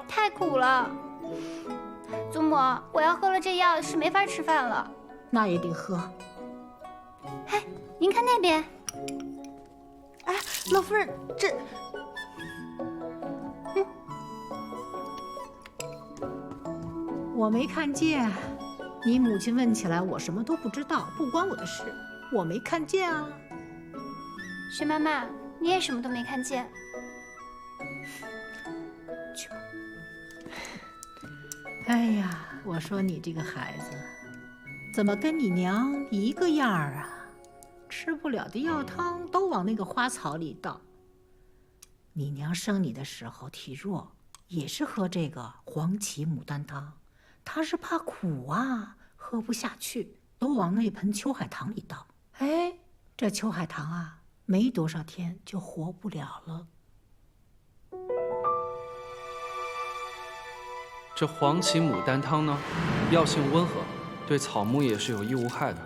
太苦了。祖母，我要喝了这药是没法吃饭了。那也得喝。哎，您看那边。哎，老夫人，这……我没看见。你母亲问起来，我什么都不知道，不关我的事。我没看见啊。薛妈妈，你也什么都没看见。去吧。哎呀，我说你这个孩子，怎么跟你娘一个样儿啊？吃不了的药汤都往那个花草里倒。你娘生你的时候体弱，也是喝这个黄芪牡丹汤，她是怕苦啊，喝不下去，都往那盆秋海棠里倒。哎，这秋海棠啊，没多少天就活不了了。这黄芪牡丹汤呢，药性温和，对草木也是有益无害的，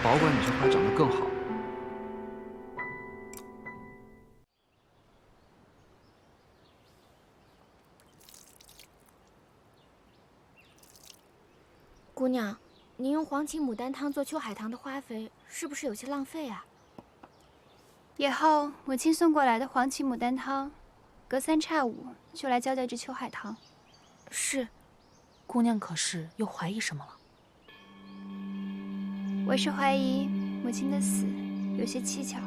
保管你这花长得更好。姑娘，您用黄芪牡丹汤做秋海棠的花肥，是不是有些浪费啊？以后母亲送过来的黄芪牡丹汤，隔3差5就来浇这秋海棠。是。姑娘可是又怀疑什么了？我是怀疑母亲的死有些蹊跷，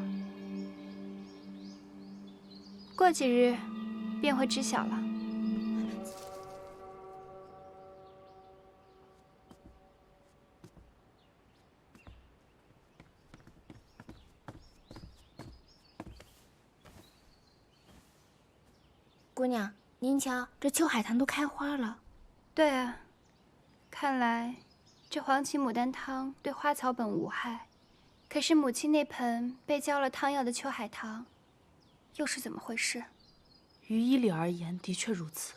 过几日便会知晓了。姑娘，您瞧，这秋海棠都开花了。对啊，看来这黄芪牡丹汤对花草本无害，可是母亲那盆被浇了汤药的秋海棠，又是怎么回事？于医理而言，的确如此。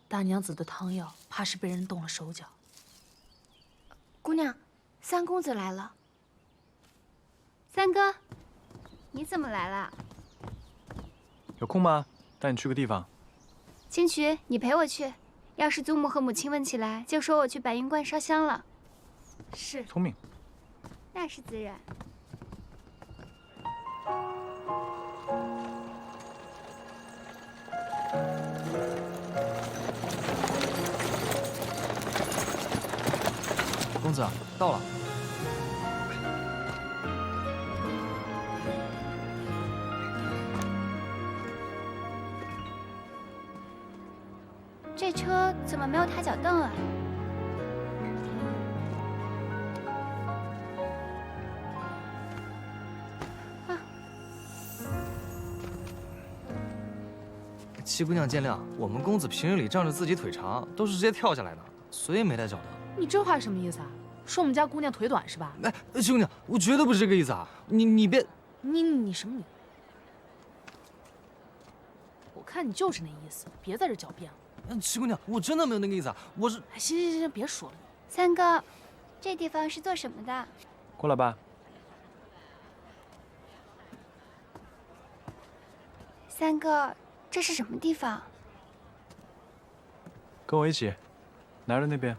大娘子的汤药怕是被人动了手脚。姑娘，三公子来了。三哥，你怎么来了？有空吗？带你去个地方。青渠，你陪我去。要是祖母和母亲问起来，就说我去白云观烧香了。是。聪明。那是自然。公子，到了。这车怎么没有踏脚凳啊？七姑娘见谅，我们公子平日里仗着自己腿长，都是直接跳下来的，所以没带脚蹬。你这话什么意思啊？说我们家姑娘腿短是吧？哎，七姑娘，我绝对不是这个意思啊！你别，你什么你？我看你就是那意思，别在这狡辩了。七姑娘，我真的没有那个意思啊！我是……行，别说了。三哥，这地方是做什么的？过来吧。三哥，这是什么地方？跟我一起，拿着那边。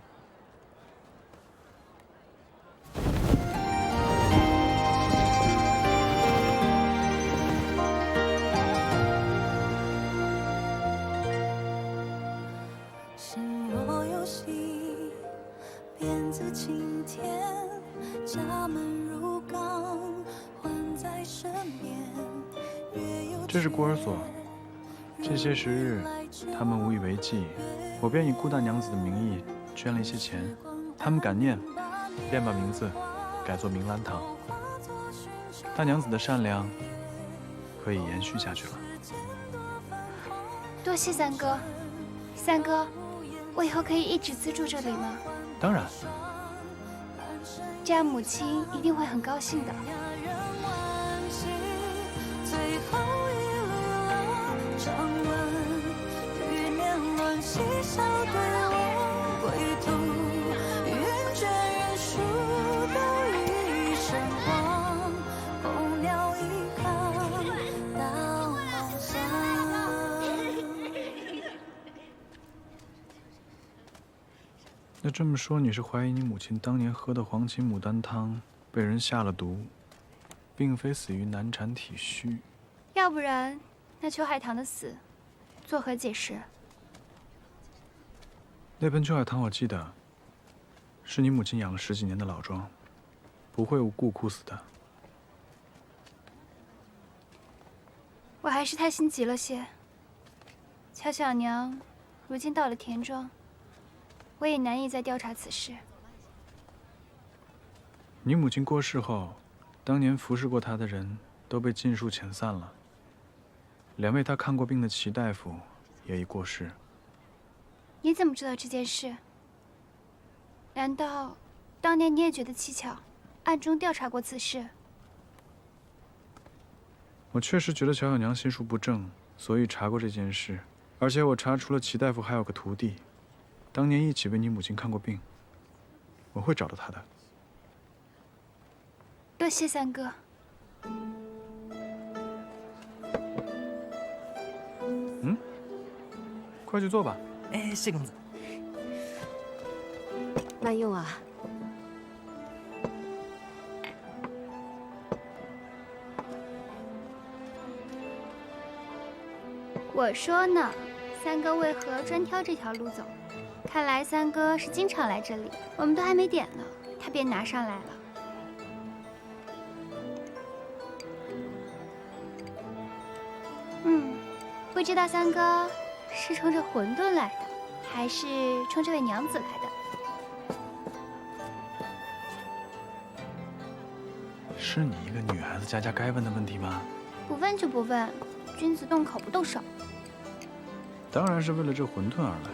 这是孤儿所，这些时日，他们无以为继，我便以顾大娘子的名义捐了一些钱，他们感念，便把名字改作明兰堂。大娘子的善良可以延续下去了。多谢三哥，三哥，我以后可以一直资助这里吗？当然。这样母亲一定会很高兴的。嬉笑对我归途，云卷云舒都一身光，候鸟一行到梦乡。那这么说，你是怀疑你母亲当年喝的黄芪牡丹汤被人下了毒，并非死于难产体虚？要不然，那秋海棠的死，作何解释？那盆秋海棠我记得，是你母亲养了10几年的老庄，不会无故枯死的。我还是太心急了些。乔小娘如今到了田庄，我也难以再调查此事。你母亲过世后，当年服侍过她的人都被尽数遣散了。2位她看过病的齐大夫也已过世。你怎么知道这件事？难道当年你也觉得蹊跷，暗中调查过此事？我确实觉得乔小娘心术不正，所以查过这件事。而且我查出了齐大夫还有个徒弟，当年一起为你母亲看过病。我会找到他的。多谢三哥。快去做吧。哎，谢公子，慢用啊。我说呢，三哥为何专挑这条路走？看来三哥是经常来这里，我们都还没点呢，他便拿上来了。不知道三哥是冲着馄饨来的，还是冲这位娘子来的？是你一个女孩子家家该问的问题吗？不问就不问，君子动口不动手。当然是为了这馄饨而来。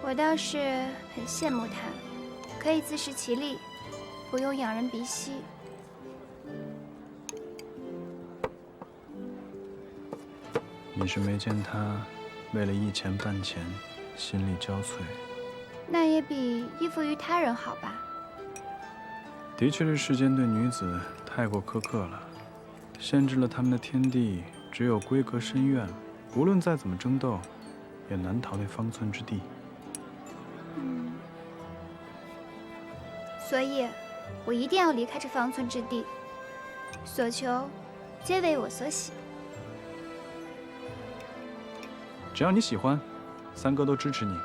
我倒是很羡慕他，可以自食其力，不用仰人鼻息。你是没见他为了1钱半钱心力交瘁？那也比依附于他人好吧？的确，这世间对女子太过苛刻了，限制了她们的天地，只有闺阁深院，无论再怎么争斗，也难逃那方寸之地。所以，我一定要离开这方寸之地，所求皆为我所喜。只要你喜欢，三哥都支持你。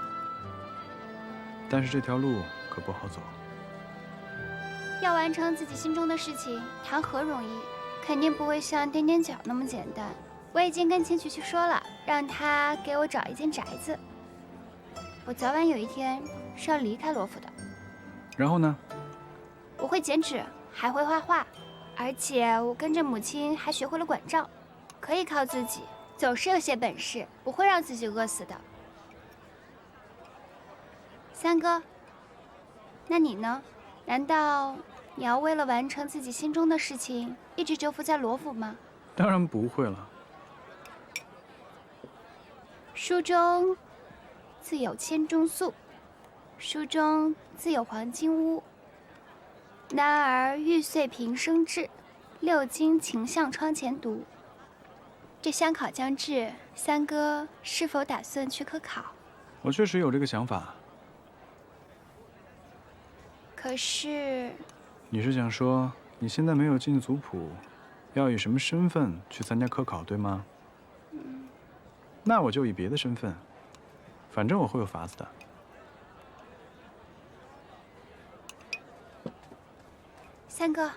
但是这条路可不好走。要完成自己心中的事情，谈何容易？肯定不会像踮踮脚那么简单。我已经跟秦曲去说了，让他给我找一间宅子。我早晚有一天是要离开罗府的。然后呢？我会剪纸，还会画画，而且我跟着母亲还学会了管账，可以靠自己，总是有些本事，不会让自己饿死的。三哥，那你呢？难道你要为了完成自己心中的事情，一直蛰伏在罗府吗？当然不会了。书中自有千钟粟，书中自有黄金屋。男儿玉碎平生志，6经勤向窗前读。这乡考将至，三哥是否打算去科考？我确实有这个想法。可是，你是想说你现在没有进族谱，要以什么身份去参加科考，对吗？那我就以别的身份，反正我会有法子的。三哥，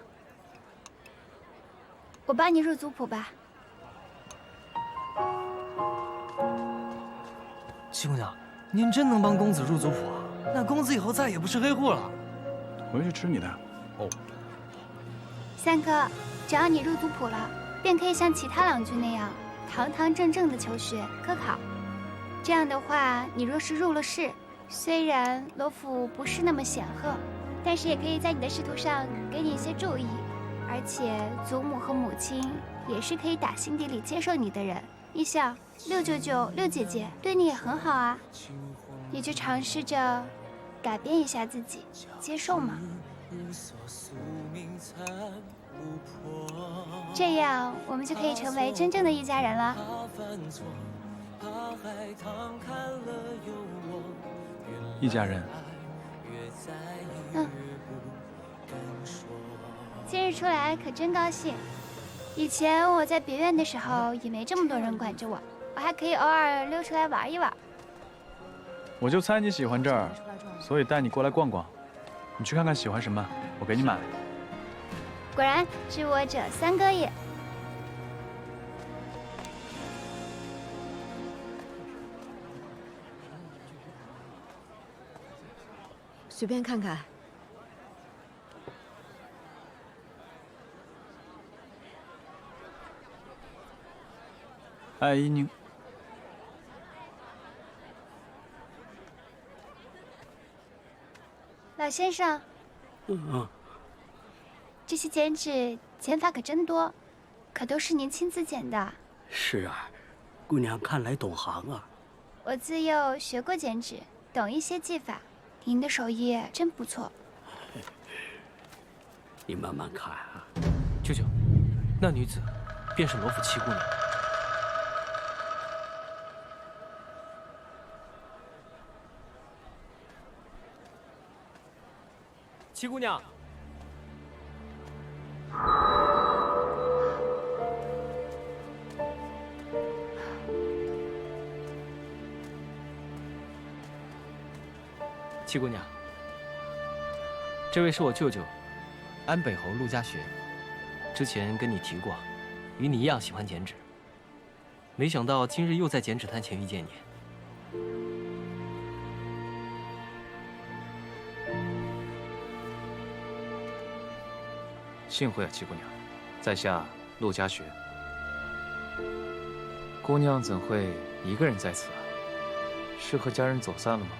我帮你入族谱吧。七姑娘，您真能帮公子入族谱啊？那公子以后再也不是黑户了。回去吃你的。哦。三哥，只要你入族谱了，便可以像其他郎君那样堂堂正正的求学科考。这样的话，你若是入了仕，虽然罗府不是那么显赫，但是也可以在你的仕途上给你一些注意，而且祖母和母亲也是可以打心底里接受你的人。你想，六舅舅、六姐姐对你也很好啊，你就尝试着改变一下自己，接受嘛。这样我们就可以成为真正的一家人了。一家人。嗯。今日出来可真高兴。以前我在别院的时候也没这么多人管着我，我还可以偶尔溜出来玩一玩。我就猜你喜欢这儿，所以带你过来逛逛。你去看看喜欢什么，我给你买。果然，知我者三哥也。随便看看。艾依宁，老先生，这些剪纸剪法可真多，可都是您亲自剪的。是啊，姑娘看来懂行啊。我自幼学过剪纸，懂一些技法。您的手艺真不错。你慢慢看啊。舅舅，那女子便是罗府七姑娘。七姑娘，七姑娘，这位是我舅舅，安北侯陆家学。之前跟你提过，与你一样喜欢剪纸，没想到今日又在剪纸摊前遇见你。幸会啊，七姑娘，在下陆家学。姑娘怎会一个人在此啊？是和家人走散了吗？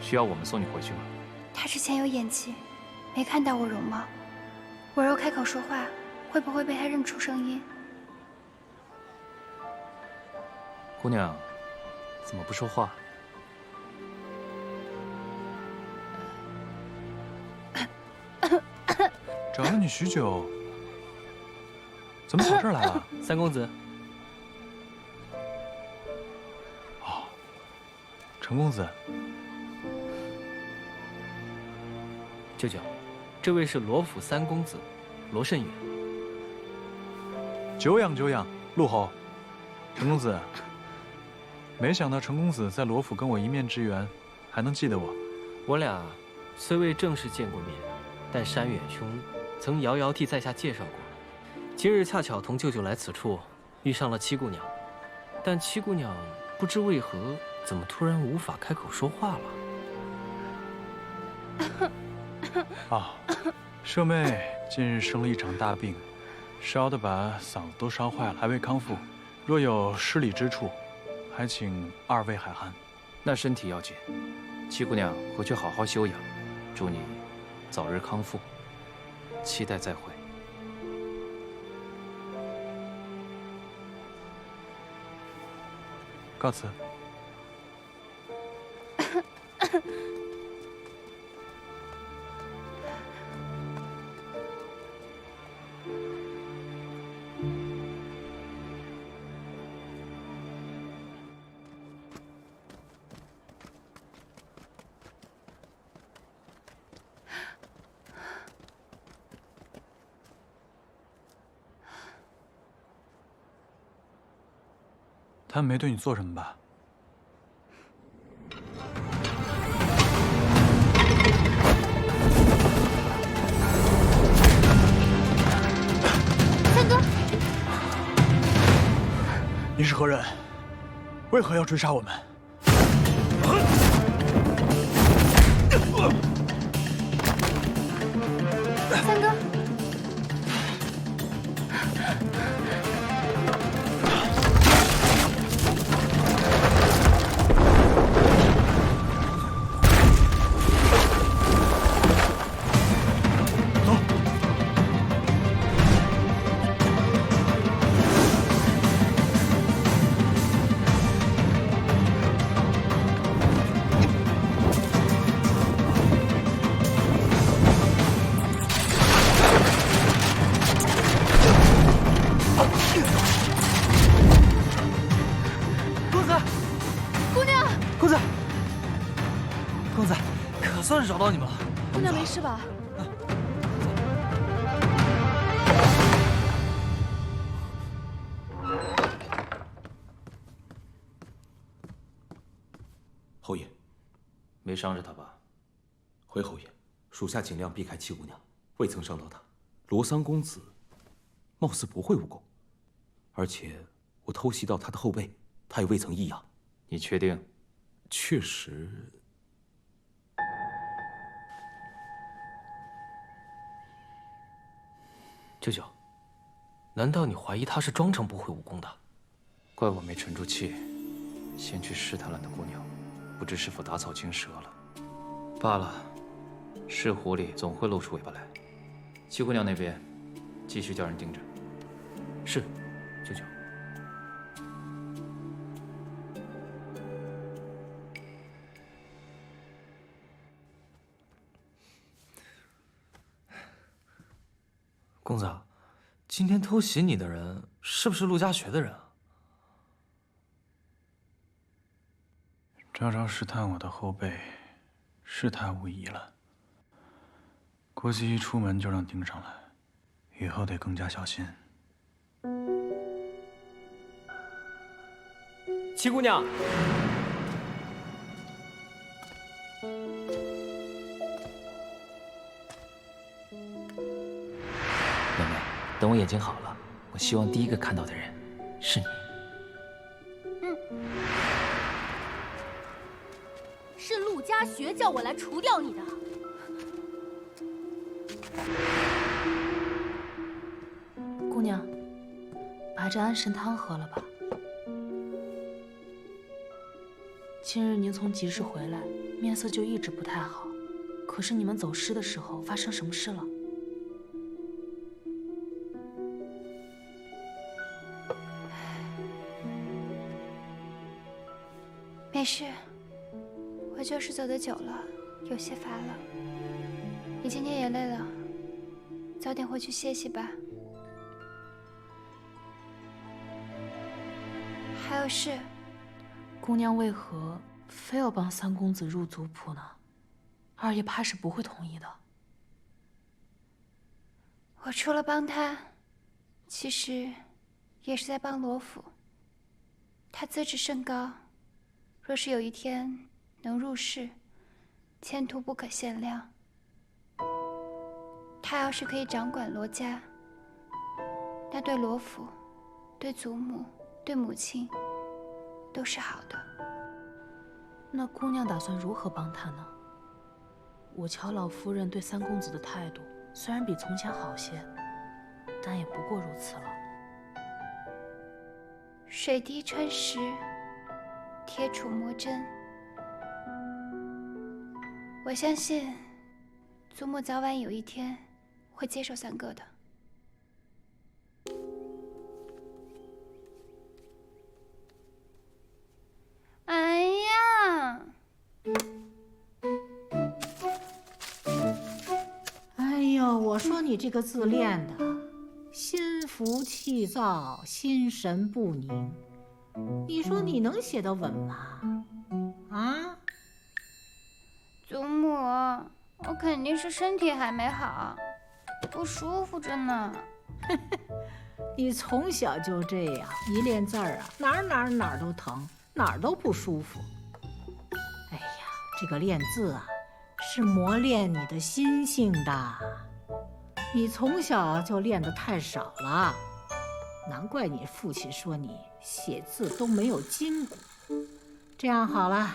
需要我们送你回去吗？他之前有演技，没看到我容貌。我若开口说话，会不会被他认出声音？姑娘，怎么不说话？找了你许久，怎么跑这儿来了？三公子。哦，陈公子。舅舅，这位是罗府三公子，罗慎远。久仰久仰，陆侯，陈公子。没想到陈公子在罗府跟我一面之缘，还能记得我。我俩虽未正式见过面，但山远兄曾遥遥替在下介绍过。今日恰巧同舅舅来此处，遇上了七姑娘，但七姑娘不知为何，怎么突然无法开口说话了？啊，舍妹近日生了一场大病，烧得把嗓子都烧坏了，还未康复。若有失礼之处，还请二位海涵。那身体要紧，七姑娘回去好好休养，祝你早日康复，期待再会。告辞。他们没对你做什么吧？三哥，你是何人？为何要追杀我们？三哥。算是找到你们了。姑娘没事吧？侯爷，没伤着她吧？回侯爷，属下尽量避开七姑娘，未曾伤到她。罗桑公子貌似不会武功，而且我偷袭到他的后背，他也未曾异样。你确定？确实。舅舅，难道你怀疑他是装成不会武功的？怪我没沉住气，先去试探了那姑娘，不知是否打草惊蛇了。罢了，是狐狸总会露出尾巴来。七姑娘那边，继续叫人盯着。是，舅舅。公子，今天偷袭你的人是不是陆家学的人啊？昭昭试探我的后背，是他无疑了。估计一出门就让盯上来，以后得更加小心。七姑娘，妹妹，等我眼睛好了，我希望第一个看到的人是你。是陆家学叫我来除掉你的。姑娘，把这安神汤喝了吧。今日您从集市回来，面色就一直不太好。可是你们走失的时候发生什么事了？没事，我就是走得久了，有些乏了。你今天也累了，早点回去歇息吧。还有事，姑娘为何非要帮三公子入族谱呢？二爷怕是不会同意的。我除了帮他，其实也是在帮罗府。他资质甚高，若是有一天能入仕，前途不可限量。他要是可以掌管罗家，那对罗府、对祖母、对母亲都是好的。那姑娘打算如何帮他呢？我瞧老夫人对三公子的态度虽然比从前好些，但也不过如此了。水滴穿石，铁杵磨针。我相信，祖母早晚有一天会接受三哥的。哎呀！哎呦，我说你这个字练的，心浮气躁，心神不宁。你说你能写得稳吗？啊？祖母，我肯定是身体还没好，不舒服着呢。你从小就这样，一练字儿啊，哪儿都疼，哪儿都不舒服。哎呀，这个练字啊，是磨练你的心性的。你从小就练得太少了，难怪你父亲说你写字都没有筋骨。这样好了，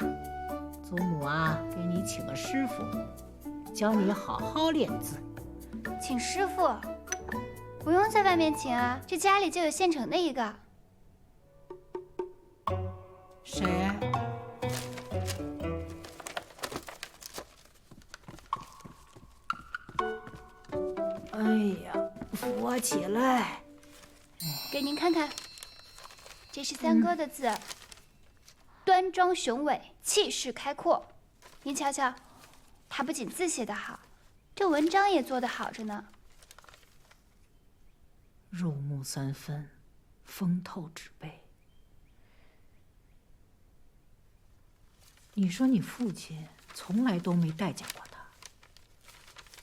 祖母啊，给你请个师傅，教你好好练字。请师傅？不用在外面请啊，这家里就有现成的一个。谁？哎呀，扶我起来！给您看看，这是三哥的字，端庄雄伟，气势开阔。您瞧瞧，他不仅字写得好，这文章也做得好着呢。入木三分，风透纸背。你说你父亲从来都没待见过他，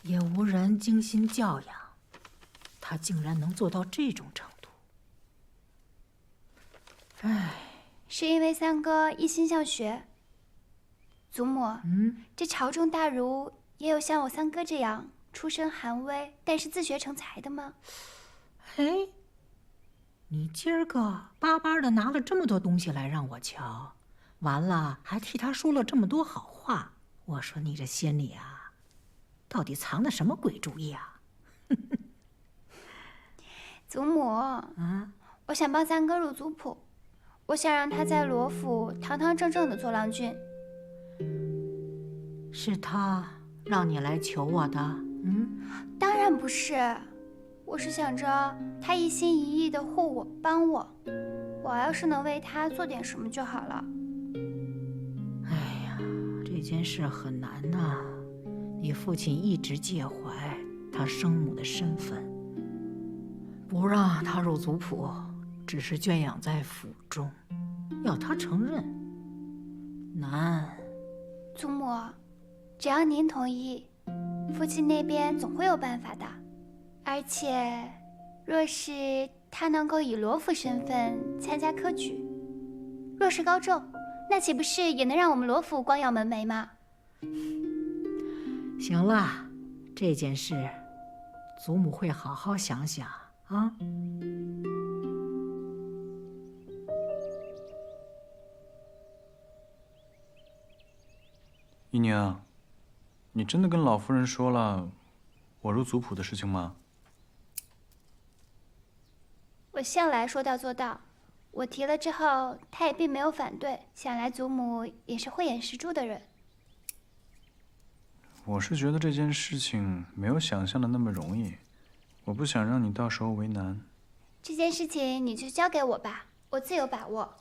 也无人精心教养，他竟然能做到这种程度。唉，是因为三哥一心向学。祖母，这朝中大儒也有像我三哥这样出身寒微，但是自学成才的吗？哎，你今儿个巴巴的拿了这么多东西来让我瞧，完了还替他说了这么多好话，我说你这心里啊，到底藏的什么鬼主意啊？祖母，我想帮三哥入族谱，我想让他在罗府堂堂正正的做郎君。是他让你来求我的？当然不是，我是想着他一心一意的护我帮我，我要是能为他做点什么就好了。哎呀，这件事很难呐，你父亲一直介怀他生母的身份，不让他入族谱，只是圈养在府中，要他承认难。祖母，只要您同意，父亲那边总会有办法的。而且，若是他能够以罗府身份参加科举，若是高中，那岂不是也能让我们罗府光耀门楣吗？行了，这件事，祖母会好好想想啊。姨娘，你真的跟老夫人说了我入族谱的事情吗？我向来说到做到，我提了之后，他也并没有反对。想来祖母也是慧眼识珠的人。我是觉得这件事情没有想象的那么容易，我不想让你到时候为难。这件事情你就交给我吧，我自有把握。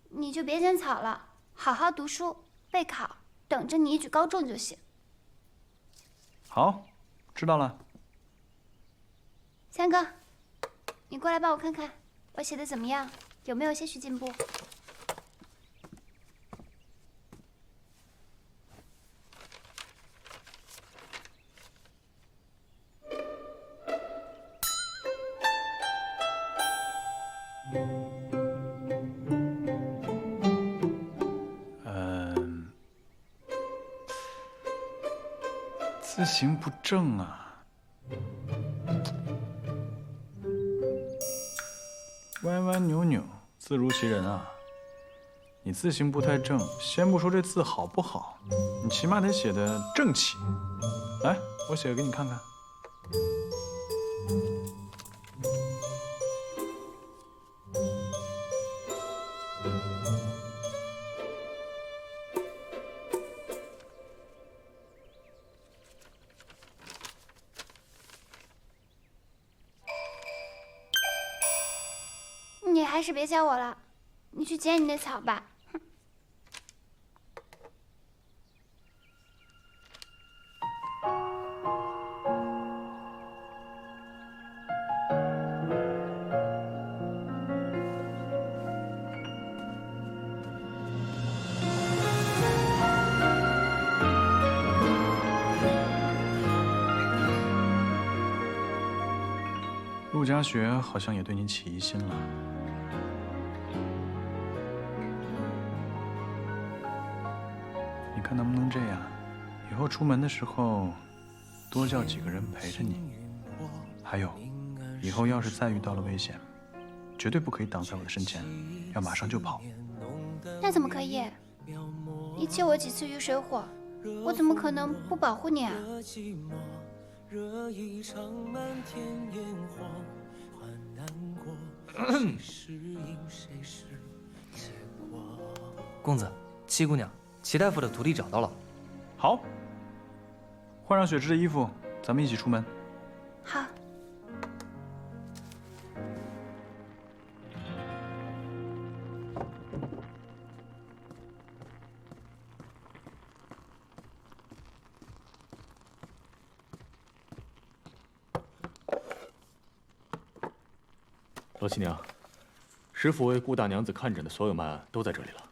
你就别捡草了，好好读书备考，等着你一举高中就行。好，知道了。三哥，你过来帮我看看，我写的怎么样？有没有些许进步？字形不正啊，歪歪扭扭，字如其人啊。你字形不太正，先不说这字好不好，你起码得写得正气。来，我写个给你看看。你还是别教我了，你去捡你那草吧。陆家学好像也对你起疑心了。你看能不能这样？以后出门的时候，多叫几个人陪着你。还有，以后要是再遇到了危险，绝对不可以挡在我的身前，要马上就跑。那怎么可以？你救我几次鱼水火，我怎么可能不保护你啊？公子，七姑娘，齐大夫的徒弟找到了。好，换上雪芝的衣服，咱们一起出门。好。老七娘，师傅为顾大娘子看诊的所有脉案都在这里了。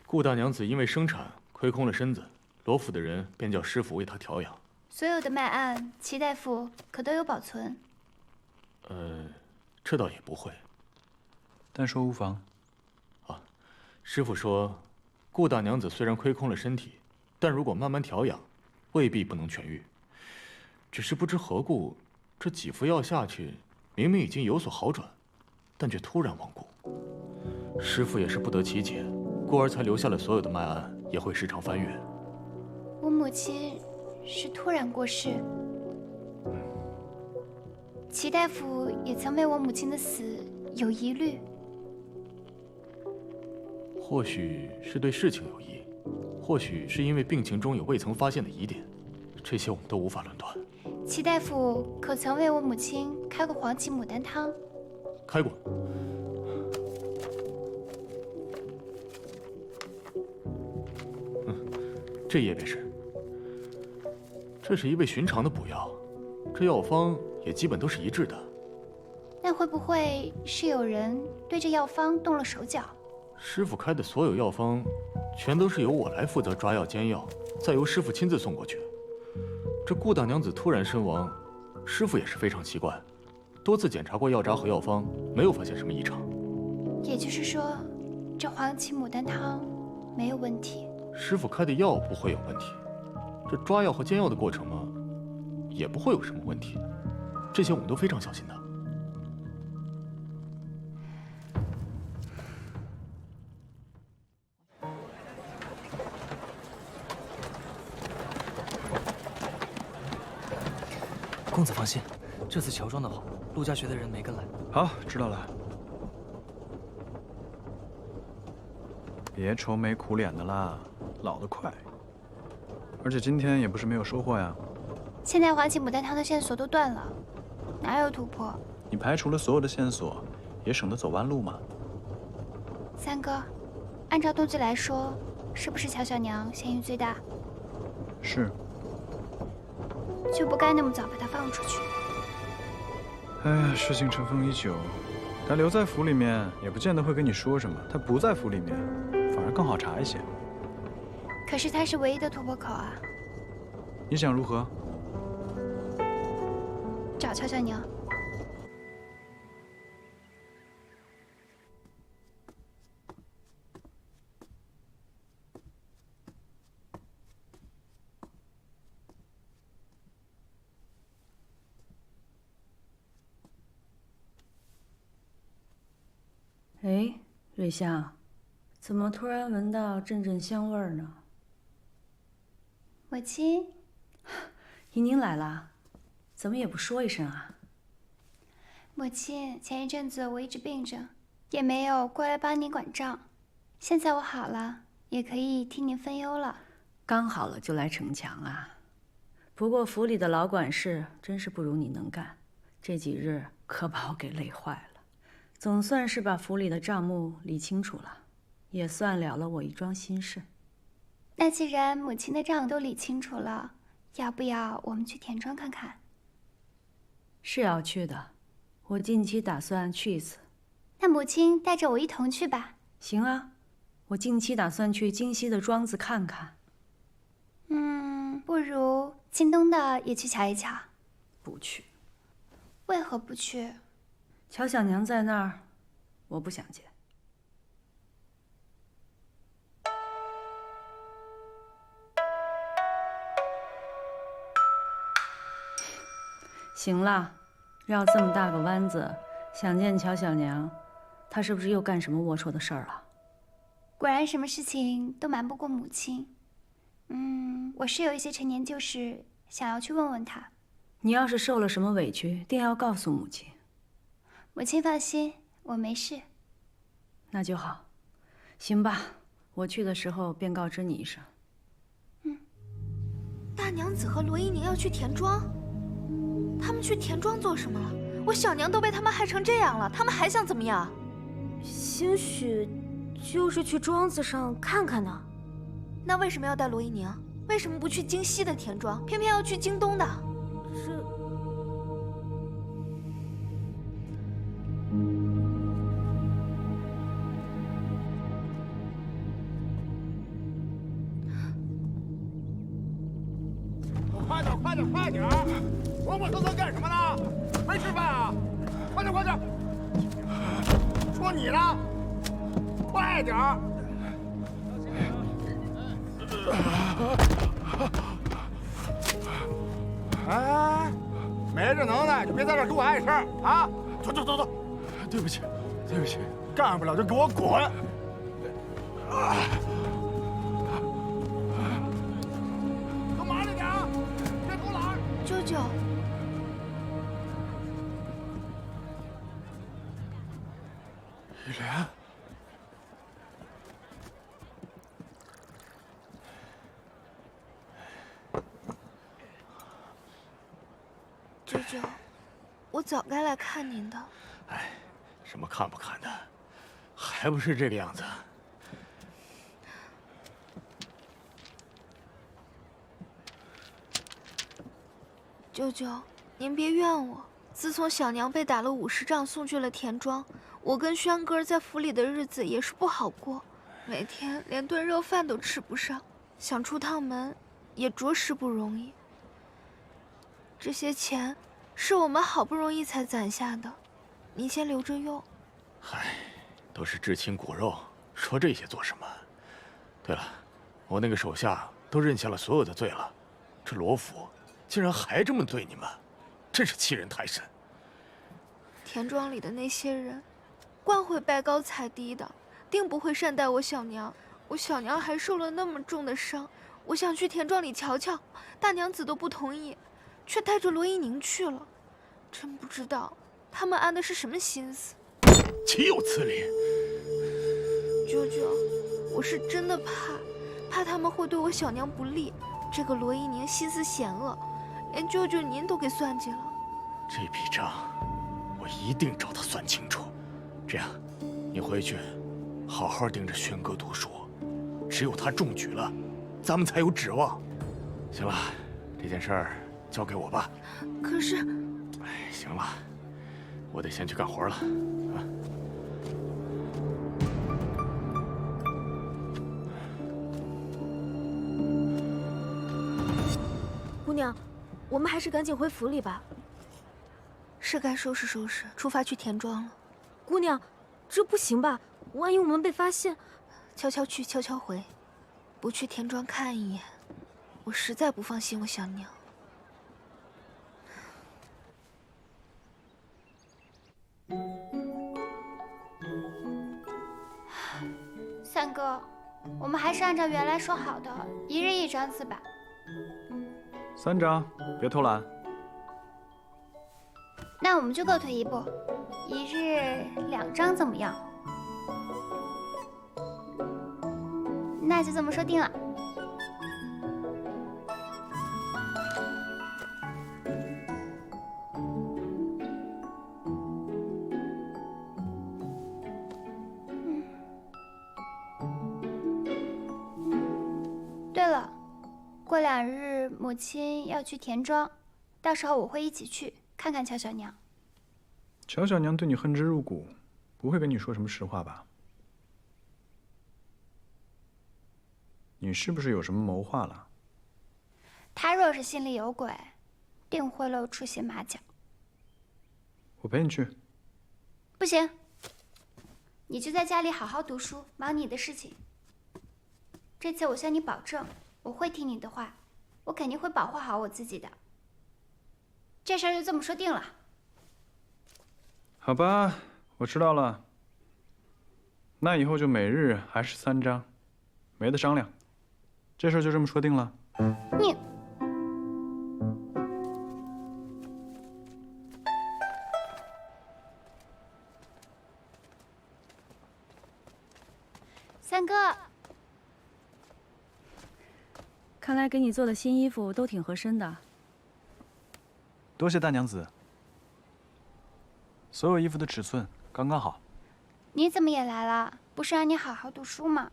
顾大娘子因为生产亏空了身子，罗府的人便叫师傅为她调养。所有的脉案，齐大夫可都有保存？这倒也不会。但说无妨。啊，师傅说，顾大娘子虽然亏空了身体，但如果慢慢调养，未必不能痊愈。只是不知何故，这几副药下去，明明已经有所好转，但却突然亡故。师傅也是不得其解，故而才留下了所有的脉案，也会时常翻阅。我母亲是突然过世。齐大夫也曾为我母亲的死有疑虑。或许是对事情有疑，或许是因为病情中有未曾发现的疑点，这些我们都无法论断。齐大夫可曾为我母亲开过黄芪牡丹汤？开过。这页便是。这是一味寻常的补药，这药方也基本都是一致的。那会不会是有人对这药方动了手脚？师傅开的所有药方，全都是由我来负责抓药煎药，再由师傅亲自送过去。这顾大娘子突然身亡，师傅也是非常奇怪，多次检查过药渣和药方，没有发现什么异常。也就是说，这黄芪牡丹汤没有问题。师傅开的药不会有问题，这抓药和煎药的过程嘛，也不会有什么问题。这些我们都非常小心的。公子放心，这次乔装的好，陆家学的人没跟来。好，知道了。别愁眉苦脸的啦，老得快。而且今天也不是没有收获呀。现在黄芪牡丹汤的线索都断了，哪有突破？你排除了所有的线索，也省得走弯路嘛。三哥，按照动机来说，是不是乔小娘嫌疑最大？是。就不该那么早把她放出去。哎呀，事情尘封已久，他留在府里面也不见得会跟你说什么，他不在府里面，反而更好查一些。可是他是唯一的突破口啊！你想如何？找乔小娘。哎，瑞香，怎么突然闻到阵阵香味儿呢？母亲，怡宁来了，怎么也不说一声啊？母亲，前一阵子我一直病着，也没有过来帮您管账。现在我好了，也可以替您分忧了。刚好了就来逞强啊！不过府里的老管事真是不如你能干，这几日可把我给累坏了。总算是把府里的账目理清楚了，也算了了我一桩心事。那既然母亲的账都理清楚了，要不要我们去田庄看看？是要去的，我近期打算去一次。那母亲带着我一同去吧。行啊，我近期打算去京西的庄子看看。不如京东的也去瞧一瞧。不去。为何不去？乔小娘在那儿，我不想见。行了，绕这么大个弯子，想见乔小娘，她是不是又干什么龌龊的事儿了？果然什么事情都瞒不过母亲。我是有一些陈年旧事想要去问问她。你要是受了什么委屈，定要告诉母亲。母亲放心，我没事。那就好。行吧，我去的时候便告知你一声。大娘子和罗依宁要去田庄，他们去田庄做什么了？我小娘都被他们害成这样了，他们还想怎么样？兴许就是去庄子上看看呢。那为什么要带罗依宁？为什么不去京西的田庄，偏偏要去京东的？快点，快点，快点！磨磨蹭蹭干什么呢？没吃饭啊？快点，快点！说你呢，快点！哎，没这能耐就别在这给我碍事儿啊！走走走走，对不起，对不起，干不了就给我滚！都麻利点，别偷懒。舅舅，雨莲，舅舅，我早该来看您的。哎，什么看不看的，还不是这个样子。舅舅，您别怨我。自从小娘被打了50杖，送去了田庄，我跟轩哥在府里的日子也是不好过，每天连顿热饭都吃不上，想出趟门也着实不容易。这些钱是我们好不容易才攒下的，您先留着用。嗨，都是至亲骨肉，说这些做什么？对了，我那个手下都认下了所有的罪了，这罗府竟然还这么对你们，真是欺人太甚。田庄里的那些人，惯会拜高踩低的，定不会善待我小娘。我小娘还受了那么重的伤，我想去田庄里瞧瞧，大娘子都不同意，却带着罗一宁去了。真不知道他们安的是什么心思。岂有此理！舅舅，我是真的怕他们会对我小娘不利。这个罗一宁心思险恶，连舅舅您都给算计了。这笔账，我一定找他算清楚。这样，你回去，好好盯着轩哥读书，只有他中举了，咱们才有指望。行了，这件事儿交给我吧。可是，哎，行了，我得先去干活了。啊。姑娘，我们还是赶紧回府里吧。是该收拾收拾，出发去田庄了。姑娘，这不行吧？万一我们被发现……悄悄去，悄悄回，不去田庄看一眼，我实在不放心我小娘。三哥，我们还是按照原来说好的，1日1张字吧。3张，别偷懒。那我们就各退一步，1日2张怎么样？那就这么说定了。对了，过2日母亲要去田庄，到时候我会一起去看看乔小娘。乔小娘对你恨之入骨，不会跟你说什么实话吧？你是不是有什么谋划了？她若是心里有鬼，定会露出些马脚。我陪你去。不行，你就在家里好好读书，忙你的事情。这次我向你保证，我会听你的话，我肯定会保护好我自己的。这事儿就这么说定了。好吧，我知道了。那以后就每日还是3张，没得商量。这事儿就这么说定了。你，三哥，看来给你做的新衣服都挺合身的。多谢大娘子。所有衣服的尺寸刚刚好。你怎么也来了？不是让你好好读书吗？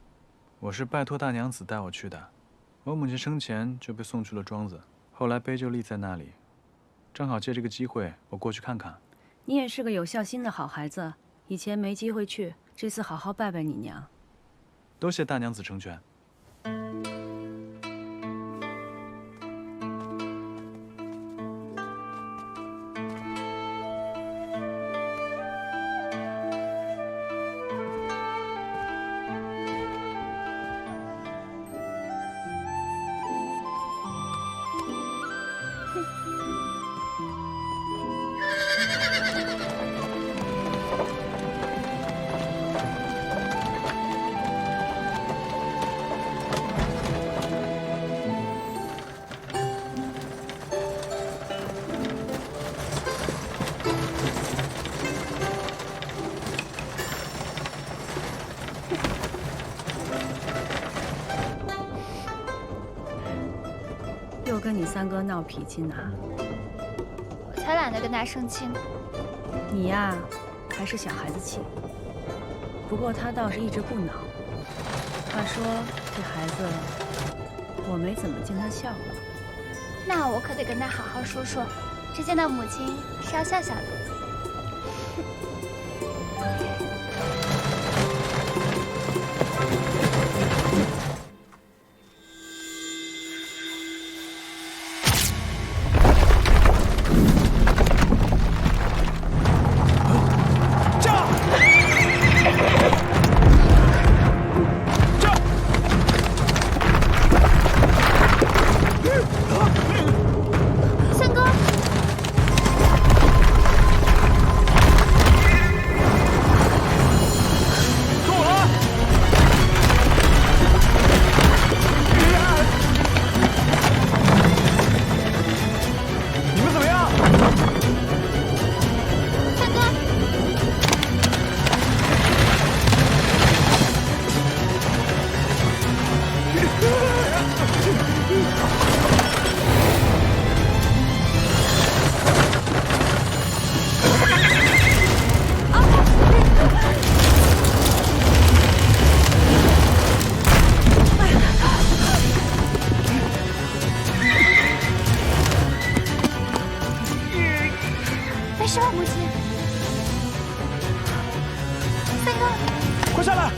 我是拜托大娘子带我去的。我母亲生前就被送去了庄子，后来碑就立在那里，正好借这个机会，我过去看看。你也是个有孝心的好孩子，以前没机会去，这次好好拜拜你娘。多谢大娘子成全。又跟你三哥闹脾气呢？我才懒得跟他生气呢。你呀，还是小孩子气。不过他倒是一直不恼。话说这孩子，我没怎么见他笑过。那我可得跟他好好说说，这见到母亲是要笑笑的。是吧，母亲？三哥，快下来！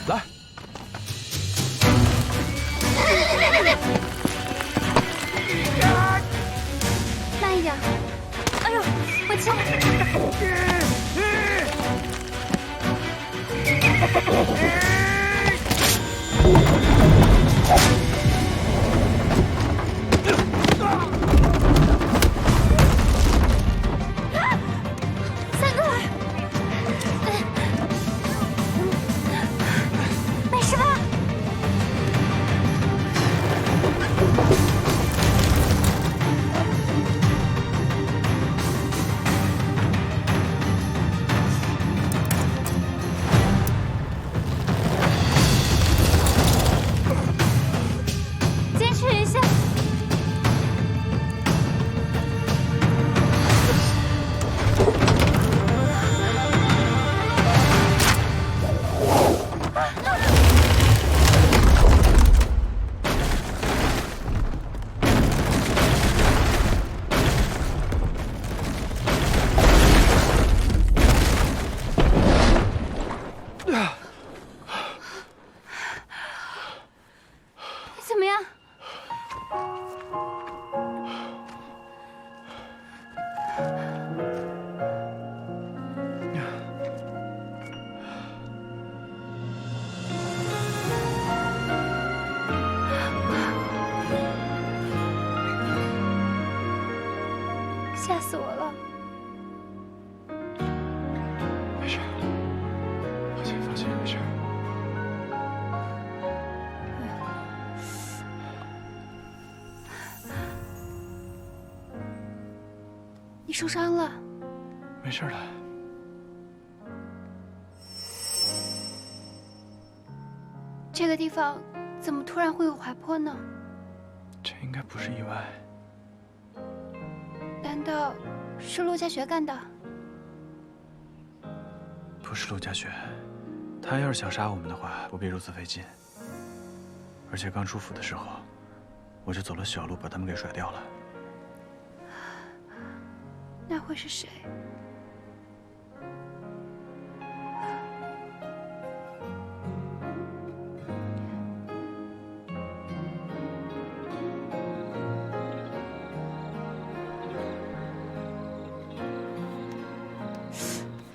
来。慢一点！哎呦，母亲！三哥，没事吧？坚持一下。怎么样？吓死我了！没事，放心，放心，没事。你受伤了？没事的。这个地方怎么突然会有滑坡呢？这应该不是意外。难道是陆家学干的？不是陆家学，他要是想杀我们的话，不必如此费劲。而且刚出府的时候，我就走了小路，把他们给甩掉了。那会是谁？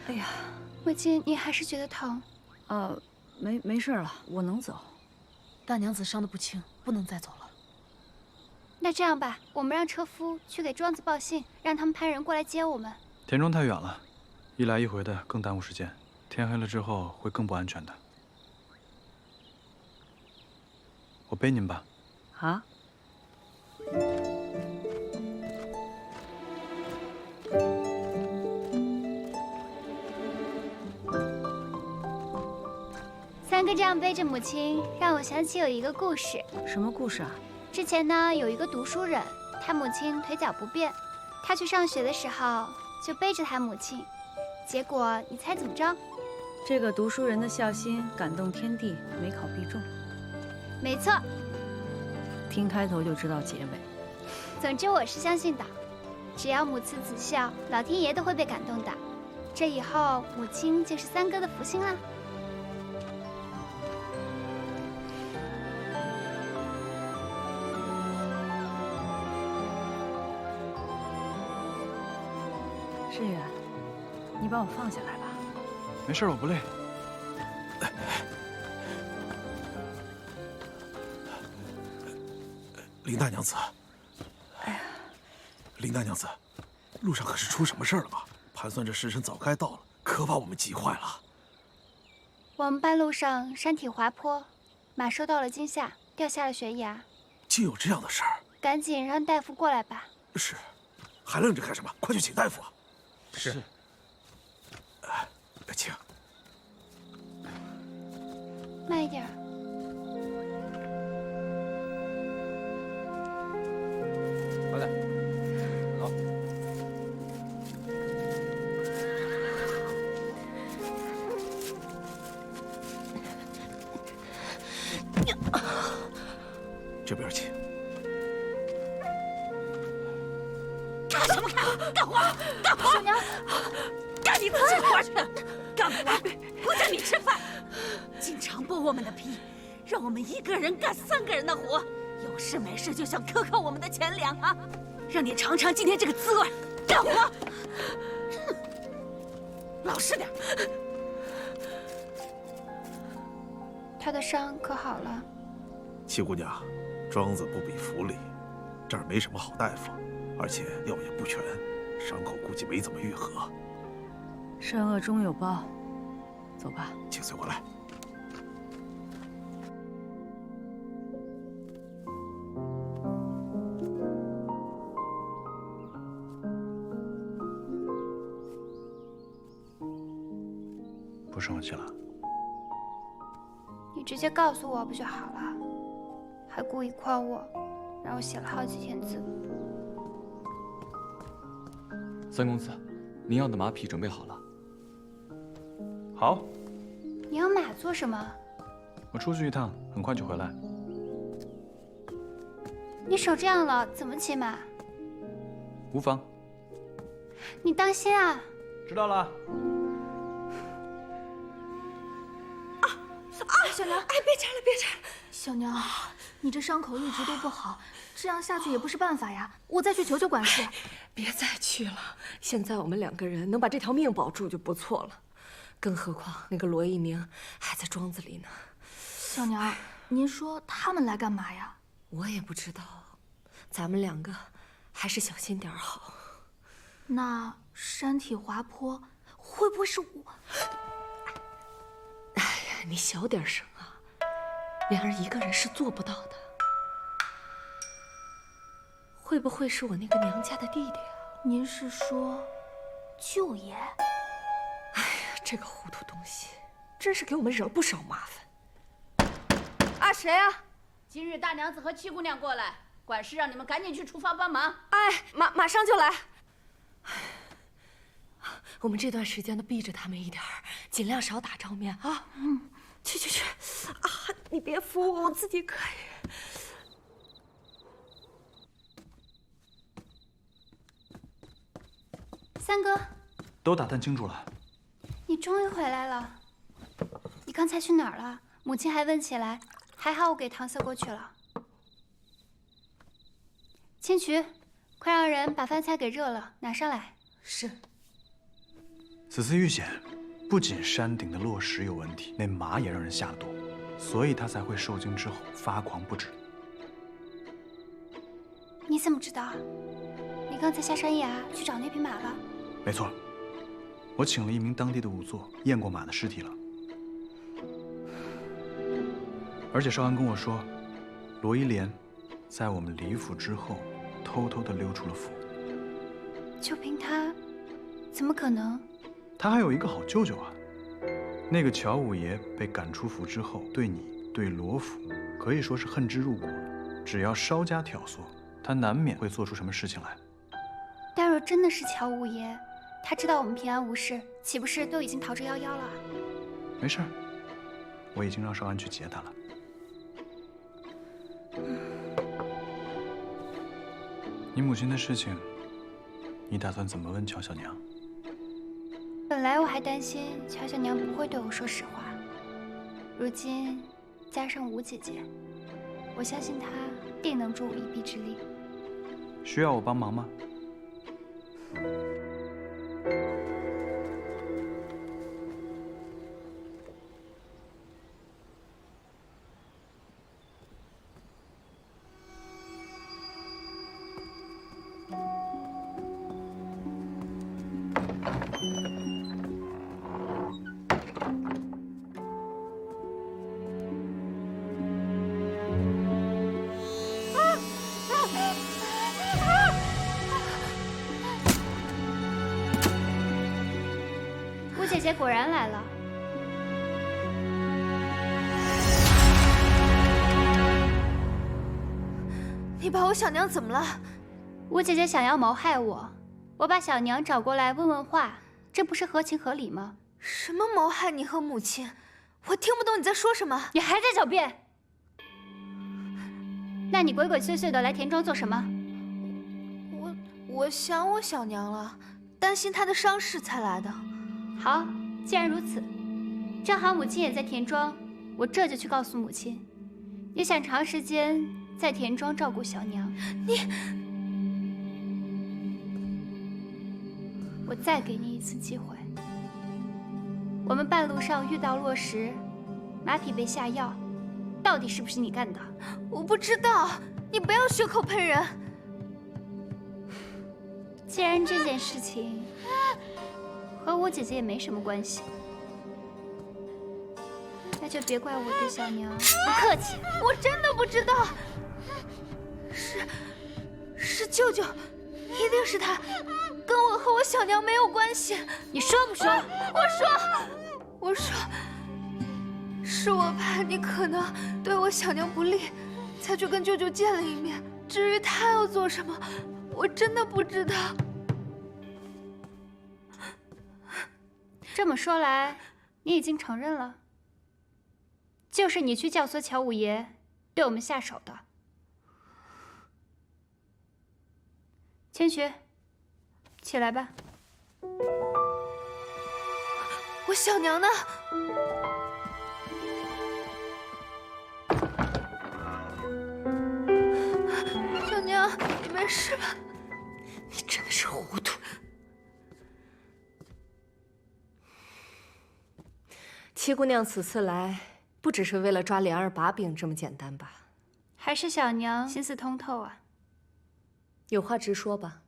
哎呀，母亲，你还是觉得疼？没事了，我能走。大娘子伤得不轻，不能再走了。那这样吧，我们让车夫去给庄子报信，让他们派人过来接我们。田庄太远了，一来一回的更耽误时间。天黑了之后会更不安全的。我背您吧。啊？三哥这样背着母亲，让我想起有一个故事。什么故事啊？之前呢，有一个读书人，他母亲腿脚不便，他去上学的时候就背着他母亲，结果你猜怎么着？这个读书人的孝心感动天地，没考必中。没错。听开头就知道结尾。总之我是相信的，只要母慈子孝，老天爷都会被感动的。这以后母亲就是三哥的福星啦。世远，你把我放下来吧。没事，我不累。林大娘子，林大娘子，路上可是出什么事了吗？盘算着时辰早该到了，可把我们急坏了。我们半路上山体滑坡，马受到了惊吓，掉下了悬崖。竟有这样的事儿！赶紧让大夫过来吧。是，还愣着干什么？快去请大夫啊！是。请。慢一点。快点，走。这边请。看什么看？干活！干活！小娘，干你自己活去！干不完不叫你吃饭，经常剥我们的皮，让我们一个人干3个人的活，有事没事就想克扣我们的钱粮啊！让你尝尝今天这个滋味！干活！老实点。他的伤可好了？七姑娘，庄子不比府里，这儿没什么好大夫，而且药也不全，伤口估计没怎么愈合。善恶终有报，走吧。请随我来。不生我气了？你直接告诉我不就好了？还故意诓我，让我写了好几天字。三公子，您要的马匹准备好了。好。你要马做什么？我出去一趟，很快就回来。你手这样了，怎么骑马？无妨。你当心啊！知道了。小娘，哎，别拆了，别拆了！小娘，你这伤口一直都不好，这样下去也不是办法呀。我再去求求管事。别再去了，现在我们2个人能把这条命保住就不错了，更何况那个罗一鸣还在庄子里呢。小娘，您说他们来干嘛呀？我也不知道，咱们2个还是小心点好。那山体滑坡会不会是我？哎呀，你小点声啊！莲儿一个人是做不到的。会不会是我那个娘家的弟弟啊？您是说舅爷？哎呀，这个糊涂东西，真是给我们惹了不少麻烦。啊，谁啊？今日大娘子和七姑娘过来，管事让你们赶紧去厨房帮忙。哎，马上就来。我们这段时间都避着他们一点儿，尽量少打照面啊。去啊！你别扶我，我自己可以。三哥，都打探清楚了。你终于回来了。你刚才去哪儿了？母亲还问起来。还好我给搪塞过去了。千渠，快让人把饭菜给热了，拿上来。是。此次遇险，不仅山顶的落石有问题，那马也让人下了毒，所以他才会受惊之后发狂不止。你怎么知道？你刚才下山崖去找那匹马了？没错，我请了一名当地的仵作验过马的尸体了。而且少安跟我说，罗一莲在我们离府之后，偷偷地溜出了府。就凭他，怎么可能？他还有一个好舅舅啊，那个乔五爷被赶出府之后，对你、对罗府可以说是恨之入骨了。只要稍加挑唆，他难免会做出什么事情来。但若真的是乔五爷，他知道我们平安无事，岂不是都已经逃之夭夭了？没事儿，我已经让少安去接他了。你母亲的事情，你打算怎么问乔小娘？本来我还担心乔小娘不会对我说实话，如今加上吴姐姐，我相信她定能助我一臂之力。需要我帮忙吗？吴姐姐果然来了。你把我小娘怎么了？吴姐姐想要谋害我，我把小娘找过来问问话，这不是合情合理吗？什么谋害你和母亲？我听不懂你在说什么。你还在狡辩？那你鬼鬼祟祟的来田庄做什么？我想我小娘了，担心她的伤势才来的。好，既然如此，正好母亲也在田庄，我这就去告诉母亲，也想长时间在田庄照顾小娘。我再给你一次机会。我们半路上遇到落石，马匹被下药，到底是不是你干的？我不知道，你不要血口喷人。既然这件事情和我姐姐也没什么关系，那就别怪我对小娘不客气。我真的不知道，是舅舅，一定是他，跟我和我小娘没有关系。你说不说？我说，是我怕你可能对我小娘不利，才去跟舅舅见了一面。至于他要做什么，我真的不知道。这么说来，你已经承认了，就是你去教唆乔五爷对我们下手的。千寻，起来吧。我小娘呢？小娘，你没事吧？你真的是糊涂。七姑娘此次来，不只是为了抓莲儿把柄这么简单吧？还是小娘心思通透啊。有话直说吧。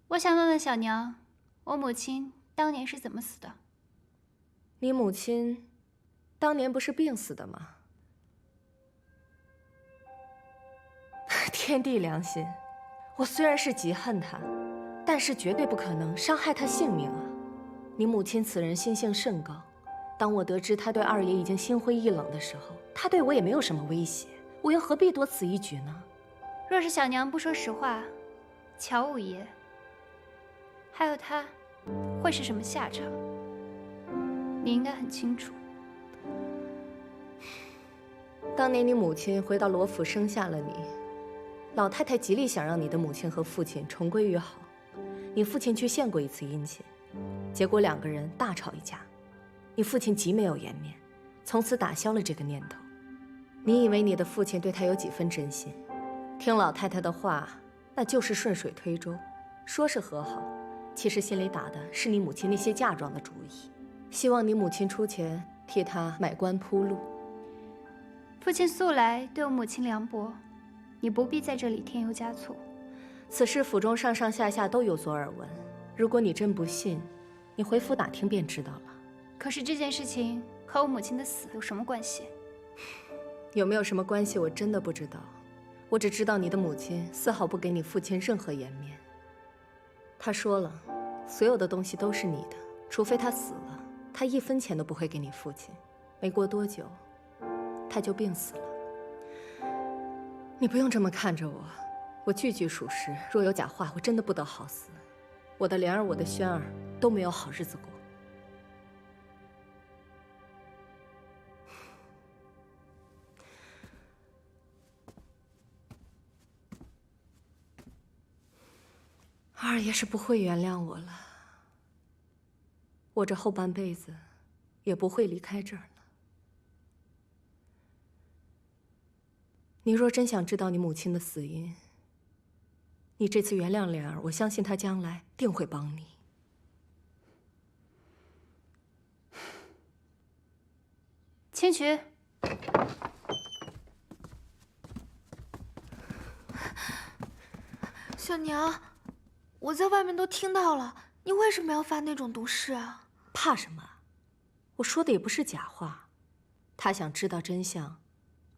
我想问问小娘，我母亲当年是怎么死的？你母亲当年不是病死的吗？天地良心，我虽然是极恨她，但是绝对不可能伤害她性命啊！你母亲此人心性甚高，当我得知她对二爷已经心灰意冷的时候，她对我也没有什么威胁，我又何必多此一举呢？若是小娘不说实话，乔五爷还有他会是什么下场？你应该很清楚。当年你母亲回到罗府生下了你，老太太极力想让你的母亲和父亲重归于好，你父亲去献过一次殷勤，结果两个人大吵一架，你父亲极没有颜面，从此打消了这个念头。你以为你的父亲对他有几分真心，听老太太的话，那就是顺水推舟，说是和好，其实心里打的是你母亲那些嫁妆的主意，希望你母亲出钱替他买官铺路。父亲素来对我母亲凉薄，你不必在这里添油加醋。此事府中上上下下都有所耳闻，如果你真不信，你回府打听便知道了。可是这件事情和我母亲的死有什么关系？有没有什么关系，我真的不知道。我只知道你的母亲丝毫不给你父亲任何颜面。她说了，所有的东西都是你的，除非他死了，他1分钱都不会给你父亲。没过多久，他就病死了。你不用这么看着我，我句句属实。若有假话，我真的不得好死。我的莲儿，我的轩儿都没有好日子过。二爷是不会原谅我了，我这后半辈子也不会离开这儿了。你若真想知道你母亲的死因，你这次原谅莲儿，我相信她将来定会帮你。千寻，小娘，我在外面都听到了，你为什么要发那种毒誓啊？怕什么？我说的也不是假话。他想知道真相，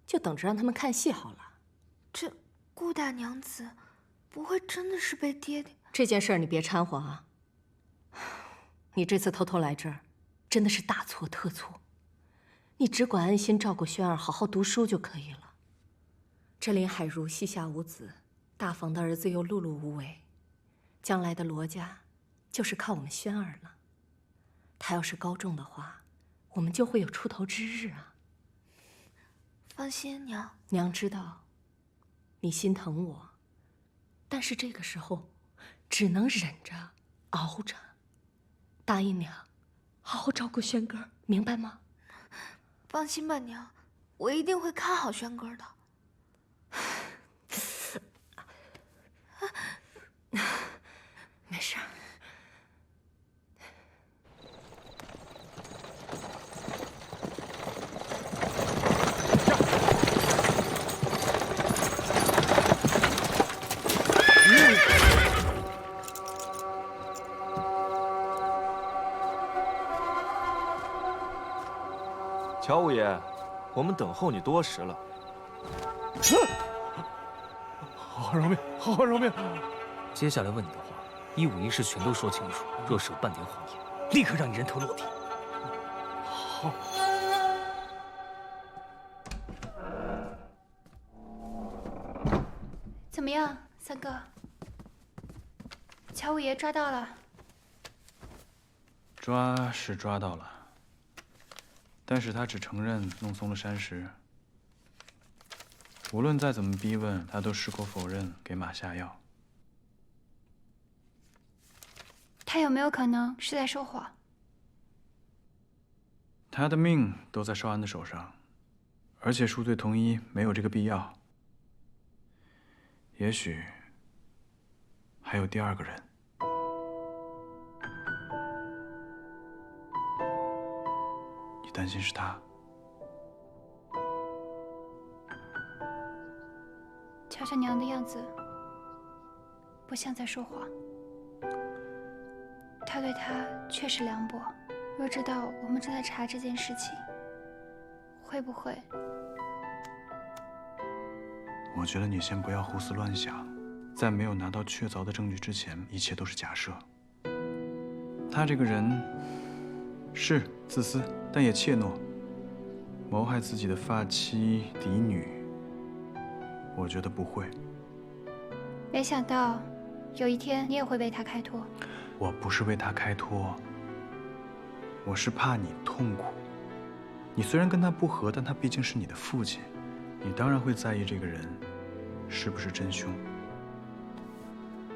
就等着让他们看戏好了。这顾大娘子，不会真的是被爹爹……这件事儿你别掺和啊！你这次偷偷来这儿，真的是大错特错。你只管安心照顾轩儿，好好读书就可以了。这林海如膝下无子，大房的儿子又碌碌无为，将来的罗家就是靠我们轩儿了。他要是高中的话，我们就会有出头之日啊。放心，娘。娘知道你心疼我，但是这个时候只能忍着熬着。答应娘，好好照顾轩哥，明白吗？放心吧，娘，我一定会看好轩哥的。没事。乔五爷，我们等候你多时了。好好饶命，好好饶命！接下来问你的话，一五一十全都说清楚。若是有半点谎言，立刻让你人头落地。好。怎么样，三哥？乔五爷抓到了。抓是抓到了。但是他只承认弄松了山石，无论再怎么逼问，他都矢口否认，给马下药。他有没有可能是在说谎？他的命都在少安的手上，而且赎罪同一没有这个必要。也许还有第二个人。你担心是他？瞧瞧娘的样子，不像在说谎。他对她确实凉薄。若知道我们正在查这件事情，会不会……我觉得你先不要胡思乱想，在没有拿到确凿的证据之前，一切都是假设。他这个人是自私，但也怯懦，谋害自己的发妻嫡女，我觉得不会。没想到有一天你也会为他开脱。我不是为他开脱，我是怕你痛苦。你虽然跟他不和，但他毕竟是你的父亲，你当然会在意这个人是不是真凶。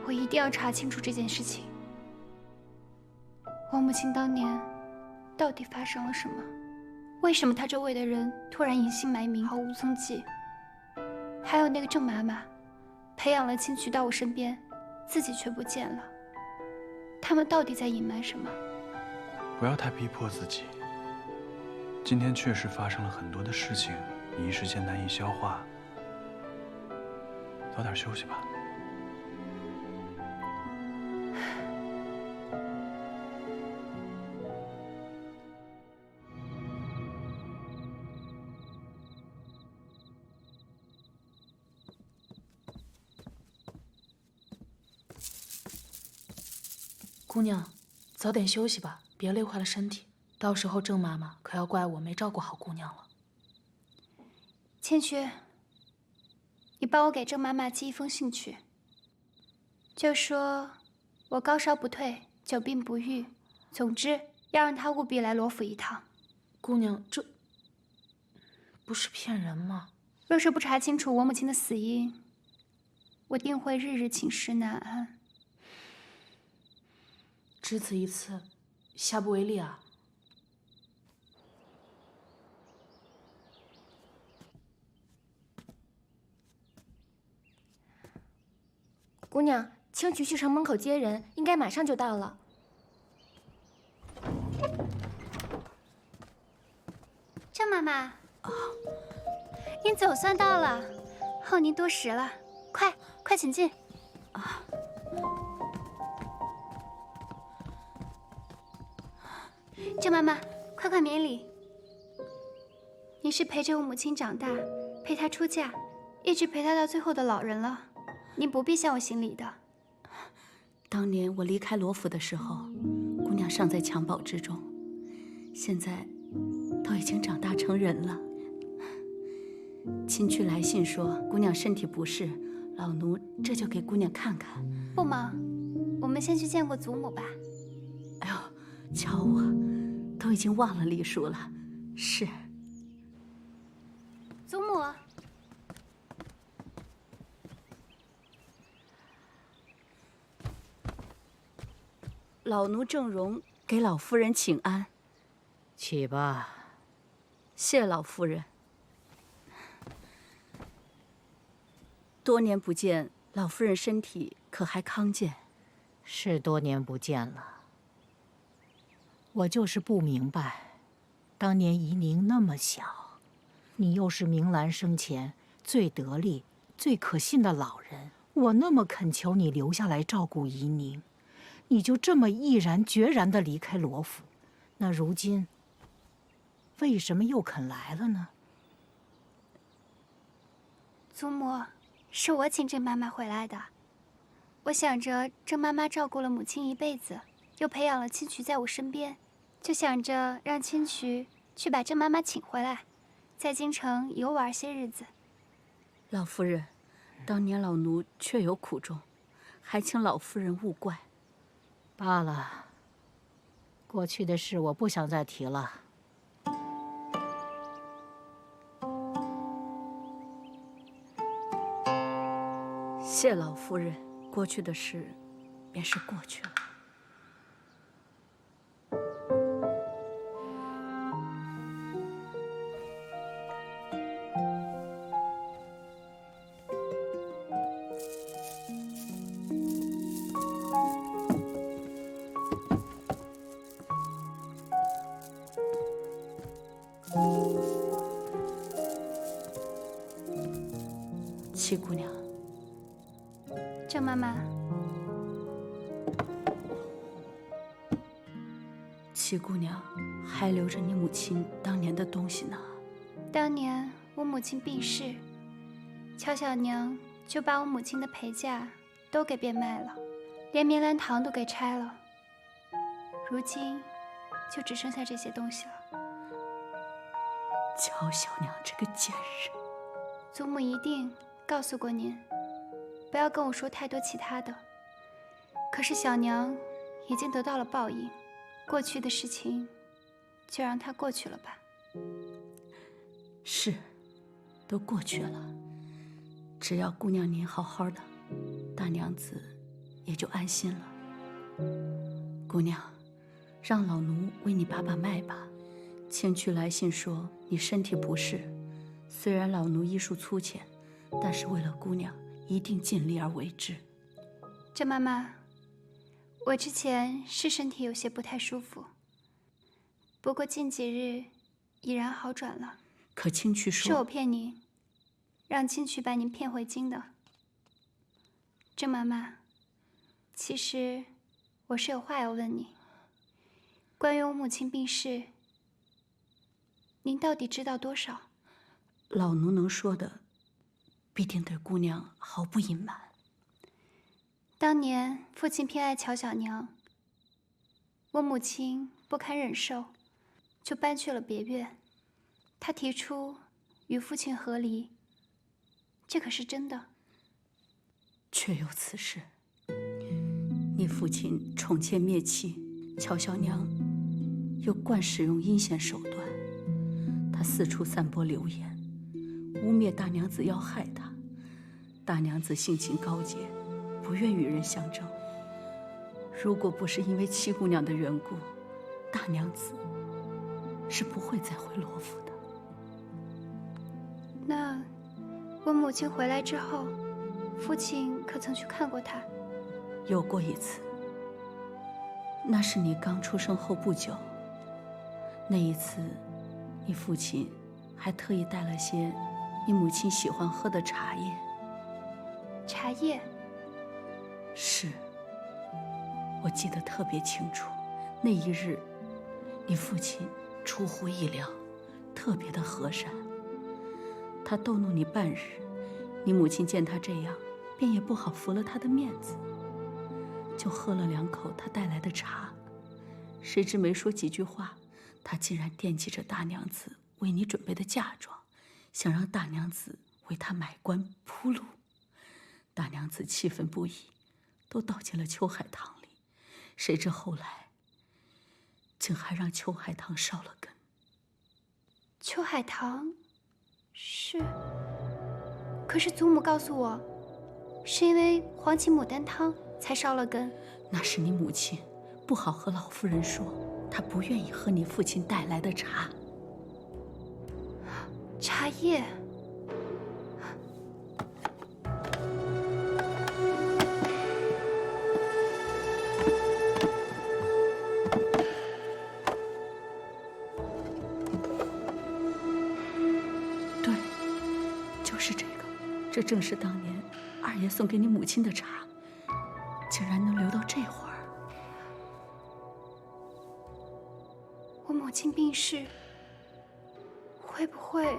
我一定要查清楚这件事情。我母亲当年到底发生了什么？为什么她周围的人突然隐姓埋名，毫无踪迹？还有那个郑妈妈，培养了亲婿到我身边，自己却不见了。他们到底在隐瞒什么？不要太逼迫自己。今天确实发生了很多的事情，你一时间难以消化，早点休息吧。姑娘，早点休息吧，别累坏了身体。到时候郑妈妈可要怪我没照顾好姑娘了。千曲，你帮我给郑妈妈寄一封信去，就说我高烧不退，久病不愈，总之要让她务必来罗府一趟。姑娘，这不是骗人吗？若是不查清楚我母亲的死因，我定会日日寝食难安。只此一次，下不为例啊！姑娘，青渠去城门口接人，应该马上就到了。郑妈妈，您总算到了，候您多时了，快请进。郑妈妈，快免礼。您是陪着我母亲长大，陪她出嫁，一直陪她到最后的老人了，您不必向我行礼的。当年我离开罗府的时候，姑娘尚在襁褓之中，现在都已经长大成人了。亲去来信说姑娘身体不适，老奴这就给姑娘看看。不忙，我们先去见过祖母吧。哎呦，瞧我，都已经忘了礼数了。是。祖母。老奴郑荣给老夫人请安。起吧。谢老夫人。多年不见，老夫人身体可还康健？是多年不见了。我就是不明白，当年怡宁那么小，你又是明兰生前最得力、最可信的老人，我那么恳求你留下来照顾怡宁，你就这么毅然决然地离开罗府，那如今为什么又肯来了呢？祖母，是我请郑妈妈回来的。我想着郑妈妈照顾了母亲一辈子，又培养了青渠在我身边，就想着让青渠去把郑妈妈请回来，在京城游玩些日子。老夫人，当年老奴确有苦衷，还请老夫人勿怪。罢了，过去的事我不想再提了。谢老夫人，过去的事便是过去了。七姑娘。郑妈妈，七姑娘还留着你母亲当年的东西呢。当年我母亲病逝，乔小娘就把我母亲的陪嫁都给变卖了，连明兰堂都给拆了。如今就只剩下这些东西了。乔小娘这个贱人，祖母一定告诉过您，不要跟我说太多其他的。可是小娘已经得到了报应，过去的事情就让它过去了吧。是，都过去了。只要姑娘您好好的，大娘子也就安心了。姑娘，让老奴为你把把脉吧。前去来信说你身体不适，虽然老奴医术粗浅，但是为了姑娘，一定尽力而为之。郑妈妈，我之前是身体有些不太舒服，不过近几日已然好转了。可青渠说是我骗您，让青渠把您骗回京的。郑妈妈，其实我是有话要问你。关于我母亲病逝，您到底知道多少？老奴能说的，必定对姑娘毫不隐瞒。当年父亲偏爱乔小娘，我母亲不堪忍受，就搬去了别院。她提出与父亲和离，这可是真的。确有此事。你父亲宠妾灭妻，乔小娘又惯使用阴险手段，他四处散播流言，污蔑大娘子要害他。大娘子性情高洁，不愿与人相争。如果不是因为七姑娘的缘故，大娘子是不会再回罗府的。那我母亲回来之后，父亲可曾去看过她？有过一次，那是你刚出生后不久。那一次，你父亲还特意带了些你母亲喜欢喝的茶叶。茶叶？是，我记得特别清楚。那一日，你父亲出乎意料，特别的和善。他逗弄你半日，你母亲见他这样，便也不好服了他的面子，就喝了2口他带来的茶。谁知没说几句话，他竟然惦记着大娘子为你准备的嫁妆，想让大娘子为他买棺铺路。大娘子气愤不已，都倒进了秋海棠里。谁知后来，竟还让秋海棠烧了根。秋海棠，是。可是祖母告诉我，是因为黄芪牡丹汤才烧了根。那是你母亲不好和老夫人说，她不愿意喝你父亲带来的茶。茶叶。对，就是这个。这正是当年二爷送给你母亲的茶，竟然能留到这会儿。我母亲病逝，会不会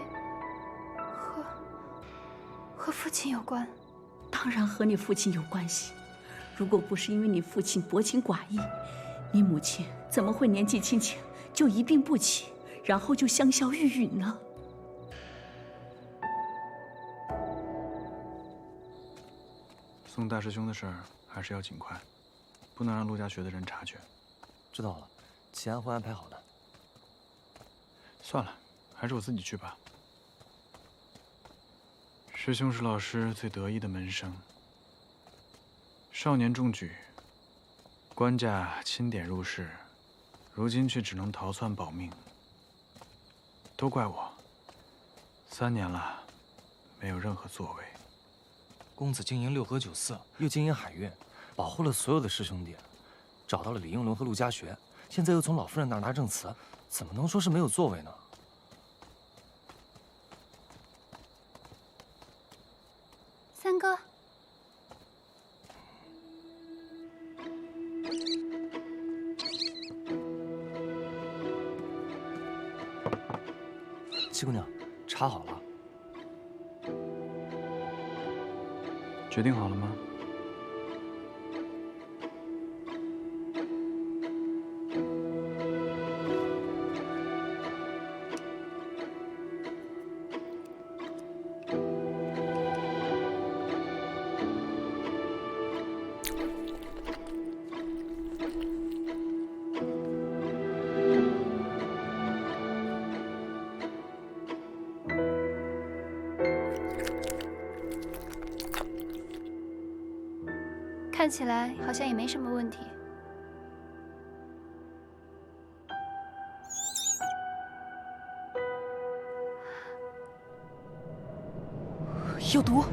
和父亲有关？当然和你父亲有关系。如果不是因为你父亲薄情寡义，你母亲怎么会年纪轻轻就一病不起，然后就香消玉殒呢？宋大师兄的事儿还是要尽快，不能让陆家学的人察觉。知道了，齐安会安排好的。算了，还是我自己去吧。师兄是老师最得意的门生，少年中举，官家钦点入仕，如今却只能逃窜保命。都怪我，3年了，没有任何作为。公子经营六合酒肆，又经营海运，保护了所有的师兄弟，找到了李应伦和陆家学，现在又从老夫人那儿拿证词，怎么能说是没有作为呢？三哥，七姑娘，茶好了。决定好了吗？看起来好像也没什么问题。有毒！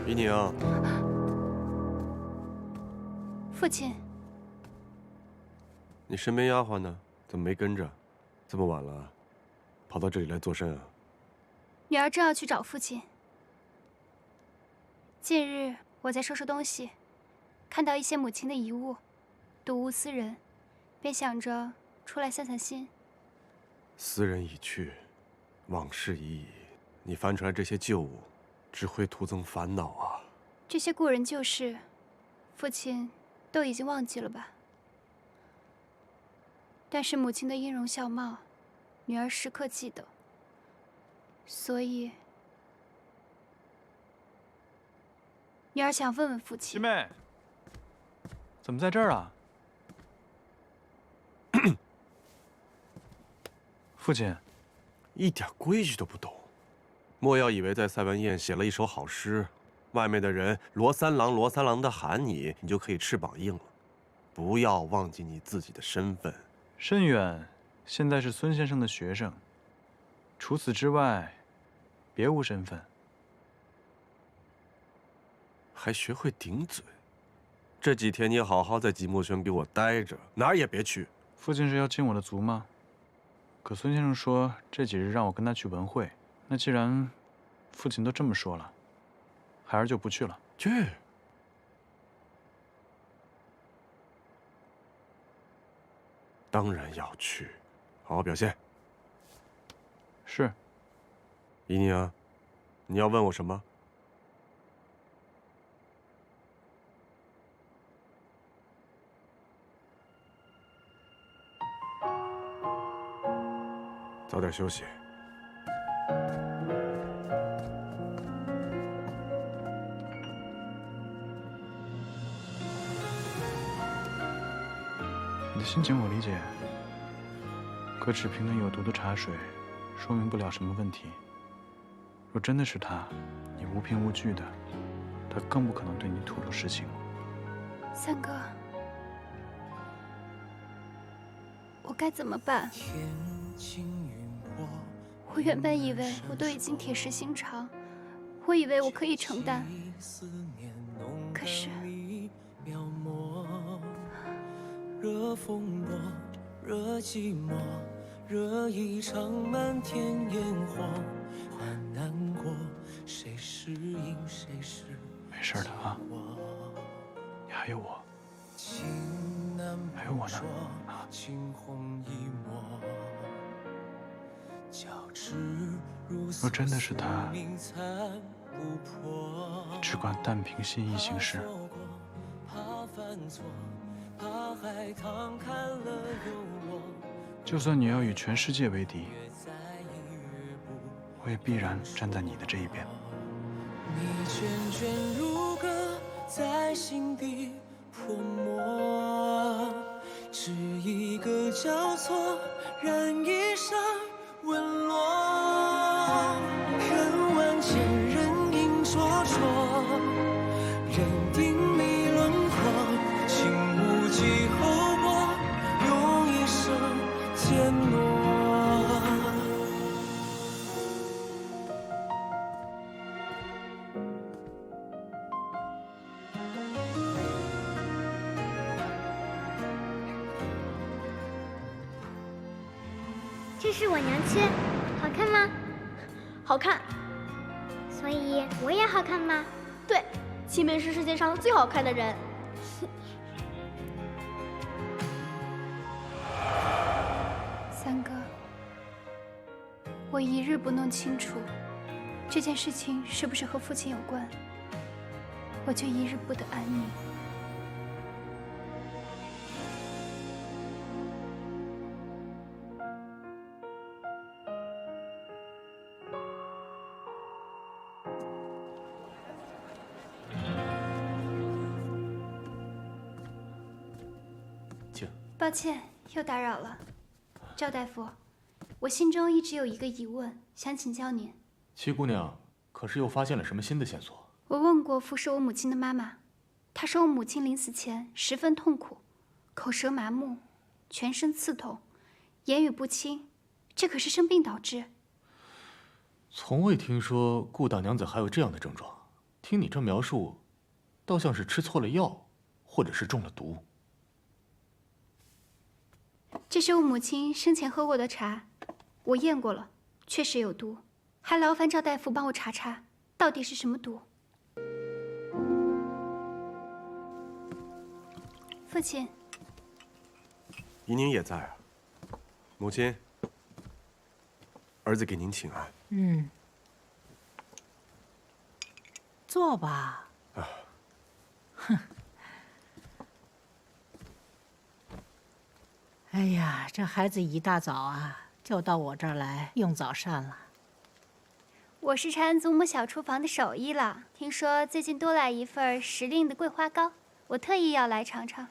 怡宁，父亲，你身边丫鬟呢？怎么没跟着？这么晚了，跑到这里来作甚啊？女儿正要去找父亲。近日我在收拾东西，看到一些母亲的遗物，睹物思人，便想着出来散散心。斯人已去，往事已矣，你翻出来这些旧物，只会徒增烦恼啊。这些故人旧事，父亲都已经忘记了吧？但是母亲的音容笑貌，女儿时刻记得。所以，女儿想问问父亲。七妹，怎么在这儿啊？父亲，一点规矩都不懂。莫要以为在塞文宴写了一首好诗，外面的人罗三郎罗三郎的喊你，你就可以翅膀硬了。不要忘记你自己的身份。申远现在是孙先生的学生，除此之外，别无身份。还学会顶嘴。这几天你好好在即墨轩给我待着，哪儿也别去。父亲是要进我的族吗？可孙先生说这几日让我跟他去文会，那既然父亲都这么说了，孩儿就不去了。去。当然要去，好好表现。是。怡宁啊，你要问我什么？早点休息。你的心情我理解，可只凭那有毒的茶水，说明不了什么问题。若真的是他，你无凭无据的，他更不可能对你吐露实情。三哥，我该怎么办？我原本以为我都已经铁石心肠，我以为我可以承担，可是……惹风波，惹寂寞，惹一场漫天烟火，换难过，谁是赢谁是？没事的啊，你还有我，还有我呢啊！若真的是他，只管但凭心意行事。就算你要与全世界为敌，我也必然站在你的这一边。你涓涓如歌，在心底泼墨，只一个交错，燃一生纹落。人万千，人影灼灼，人定你轮廓，情无计后果，用一生缄默。这是我娘亲，好看吗？好看。所以我也好看吗？对，七妹是世界上最好看的人。三哥，我一日不弄清楚这件事情是不是和父亲有关，我就一日不得安宁。抱歉，又打扰了，赵大夫，我心中一直有一个疑问，想请教您。七姑娘，可是又发现了什么新的线索？我问过服侍我母亲的妈妈，她说我母亲临死前十分痛苦，口舌麻木，全身刺痛，言语不清，这可是生病导致。从未听说顾大娘子还有这样的症状，听你这描述，倒像是吃错了药，或者是中了毒。这是我母亲生前喝过的茶，我验过了，确实有毒，还劳烦赵大夫帮我查查，到底是什么毒。父亲，怡宁也在啊。母亲，儿子给您请安。嗯，坐吧。啊，哼。哎呀，这孩子一大早啊就到我这儿来用早膳了。我是馋祖母小厨房的手艺了，听说最近多来一份时令的桂花糕，我特意要来尝尝。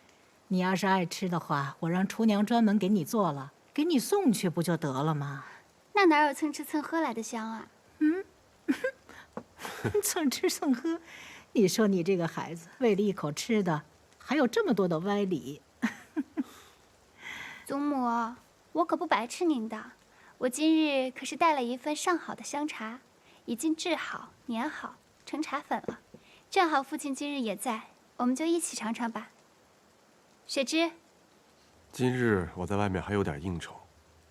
你要是爱吃的话，我让厨娘专门给你做了，给你送去不就得了吗？那哪有蹭吃蹭喝来的香啊？嗯，蹭吃蹭喝，你说你这个孩子为了一口吃的，还有这么多的歪理。祖母，我可不白吃您的，我今日可是带了一份上好的香茶，已经制好、碾好，成茶粉了。正好父亲今日也在，我们就一起尝尝吧。雪芝，今日我在外面还有点应酬，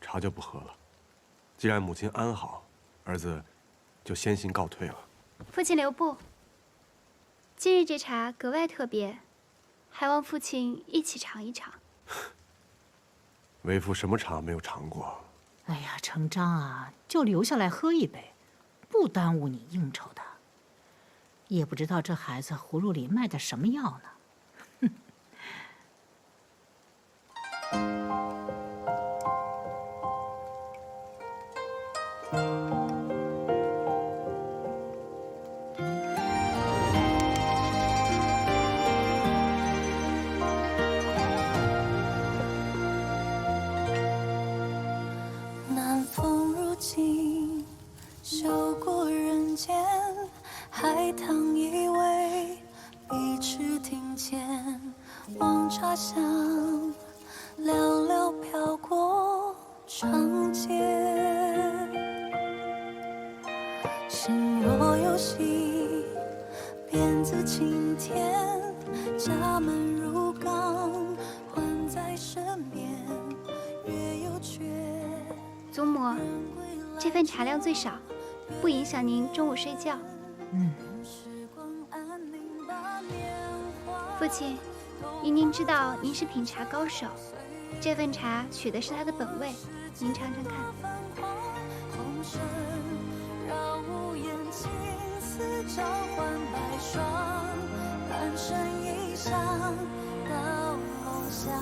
茶就不喝了。既然母亲安好，儿子就先行告退了。父亲留步。今日这茶格外特别，还望父亲一起尝一尝。为父什么茶没有尝过？哎呀，成章啊，就留下来喝一杯，不耽误你应酬的。也不知道这孩子葫芦里卖的什么药呢。南风如镜，嗅过人间，海棠依偎，彼池庭前，望茶香，寥寥飘过长街。心若有希，便自青天，家门如钢，还在身边，月有缺。祖母，这份茶量最少，不影响您中午睡觉。父亲，依您知道您是品茶高手，这份茶取的是它的本味，您尝尝看。让无言青丝召唤白霜，半生一想到梦乡。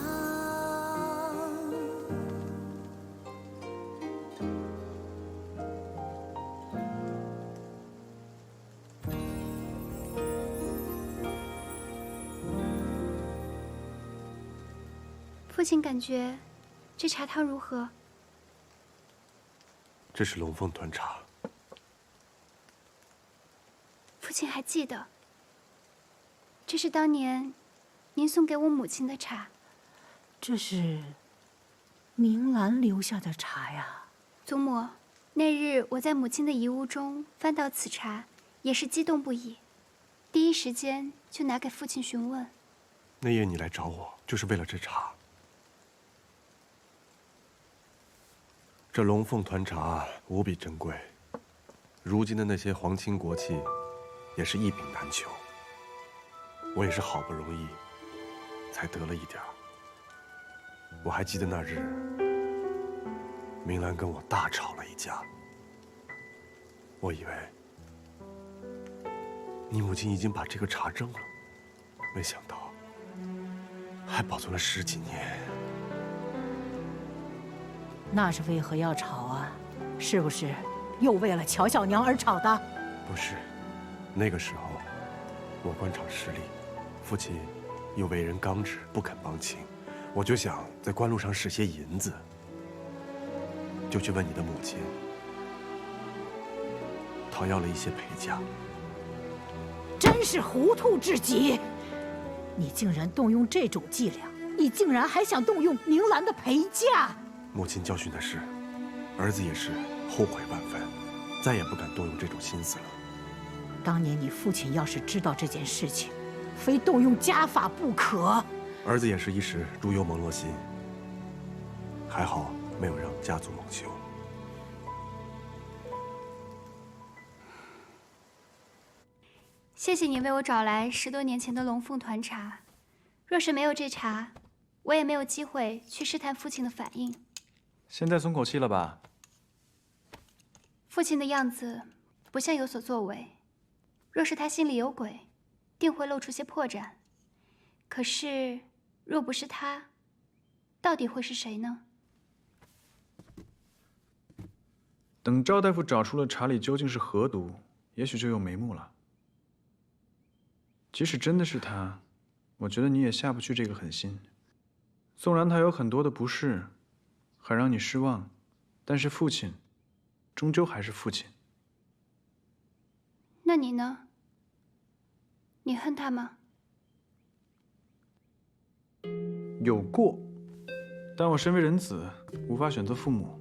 父亲感觉这茶汤如何？这是龙凤团茶。父亲还记得，这是当年您送给我母亲的茶。这是明兰留下的茶呀。祖母，那日我在母亲的遗物中翻到此茶，也是激动不已，第一时间就拿给父亲询问。那夜你来找我，就是为了这茶。这龙凤团茶无比珍贵，如今的那些皇亲国戚，也是一饼难求。我也是好不容易才得了一点儿。我还记得那日，明兰跟我大吵了一架。我以为你母亲已经把这个茶扔了，没想到还保存了10几年。那是为何要吵啊？是不是又为了乔小娘而吵的？不是，那个时候我官场失利，父亲又为人刚直，不肯帮亲，我就想在官路上使些银子，就去问你的母亲，讨要了一些陪嫁。真是糊涂至极！你竟然动用这种伎俩，你竟然还想动用明兰的陪嫁！母亲教训的是，儿子也是后悔万分，再也不敢动用这种心思了。当年你父亲要是知道这件事情，非动用家法不可。儿子也是一时如忧蒙洛心，还好没有让家族蒙羞。谢谢你为我找来10多年前的龙凤团茶，若是没有这茶，我也没有机会去试探父亲的反应。现在松口气了吧？父亲的样子不像有所作为，若是他心里有鬼，定会露出些破绽。可是，若不是他，到底会是谁呢？等赵大夫找出了茶里究竟是何毒，也许就有眉目了。即使真的是他，我觉得你也下不去这个狠心。纵然他有很多的不是，很让你失望，但是父亲，终究还是父亲。那你呢？你恨他吗？有过，但我身为人子，无法选择父母。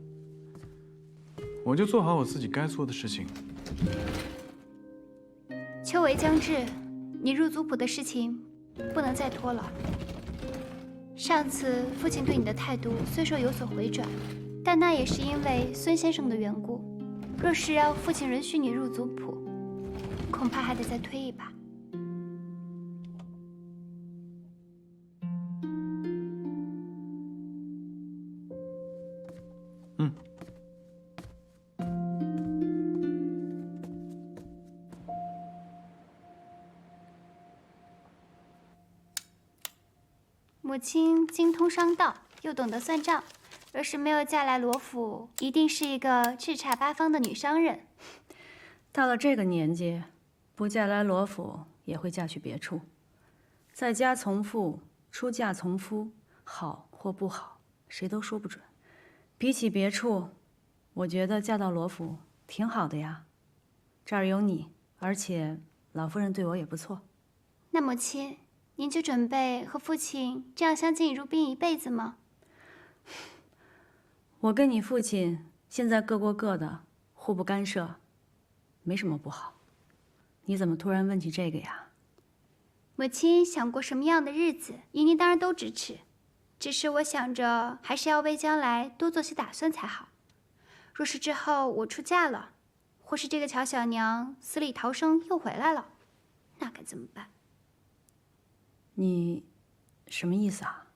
我就做好我自己该做的事情。秋闱将至，你入族谱的事情不能再拖了。上次父亲对你的态度虽说有所回转，但那也是因为孙先生的缘故。若是让父亲允许你入族谱，恐怕还得再推一把。母亲精通商道，又懂得算账。若是没有嫁来罗府，一定是一个叱咤八方的女商人。到了这个年纪，不嫁来罗府，也会嫁去别处。在家从父，出嫁从夫，好或不好，谁都说不准。比起别处，我觉得嫁到罗府挺好的呀。这儿有你，而且老夫人对我也不错。那母亲，您就准备和父亲这样相敬如宾一辈子吗？我跟你父亲现在各过各的，互不干涉，没什么不好。你怎么突然问起这个呀？母亲想过什么样的日子，姨娘当然都支持。只是我想着，还是要为将来多做些打算才好。若是之后我出嫁了，或是这个乔小娘死里逃生又回来了，那该怎么办？你什么意思啊？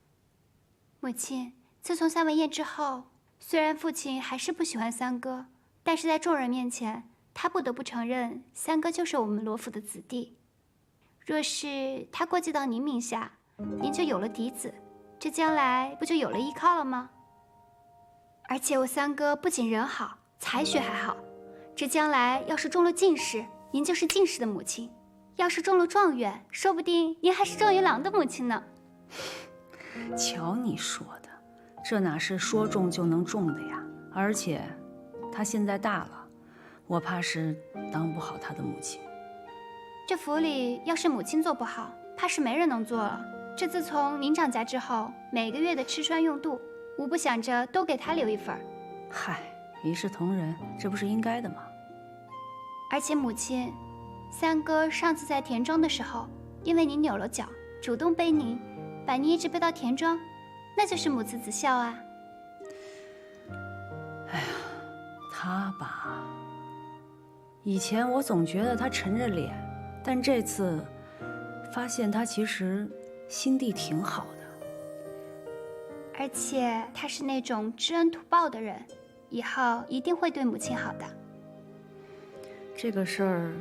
母亲，自从三文宴之后，虽然父亲还是不喜欢三哥，但是在众人面前，他不得不承认三哥就是我们罗府的子弟。若是他过继到您名下，您就有了嫡子，这将来不就有了依靠了吗？而且我三哥不仅人好，才学还好，这将来要是中了进士，您就是进士的母亲；要是中了状元，说不定您还是状元郎的母亲呢。瞧你说的，这哪是说中就能中的呀？而且他现在大了，我怕是当不好他的母亲。这府里要是母亲做不好，怕是没人能做了。这自从您长家之后，每个月的吃穿用度，无不想着都给他留一份。嗨，一视同仁，这不是应该的吗？而且母亲，三哥上次在田庄的时候，因为您扭了脚，主动背您，把您一直背到田庄，那就是母慈子孝啊。哎呀，他吧，以前我总觉得他沉着脸，但这次发现他其实心地挺好的。而且他是那种知恩图报的人，以后一定会对母亲好的。这个事儿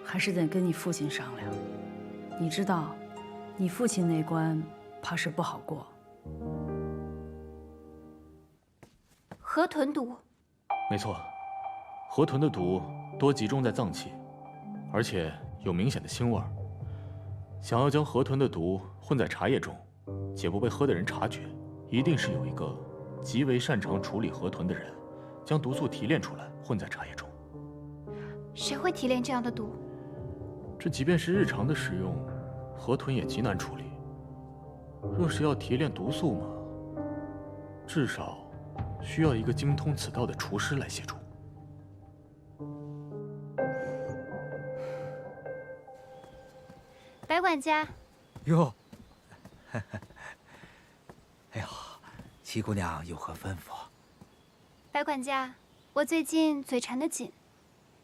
还是得跟你父亲商量。你知道，你父亲那关怕是不好过。河豚毒，没错，河豚的毒多集中在脏器，而且有明显的腥味儿。想要将河豚的毒混在茶叶中，且不被喝的人察觉，一定是有一个极为擅长处理河豚的人，将毒素提炼出来混在茶叶中。谁会提炼这样的毒？这即便是日常的食用，河豚也极难处理。若是要提炼毒素嘛，至少需要一个精通此道的厨师来协助。白管家。哟，哎呦，七姑娘有何吩咐？白管家，我最近嘴馋得紧，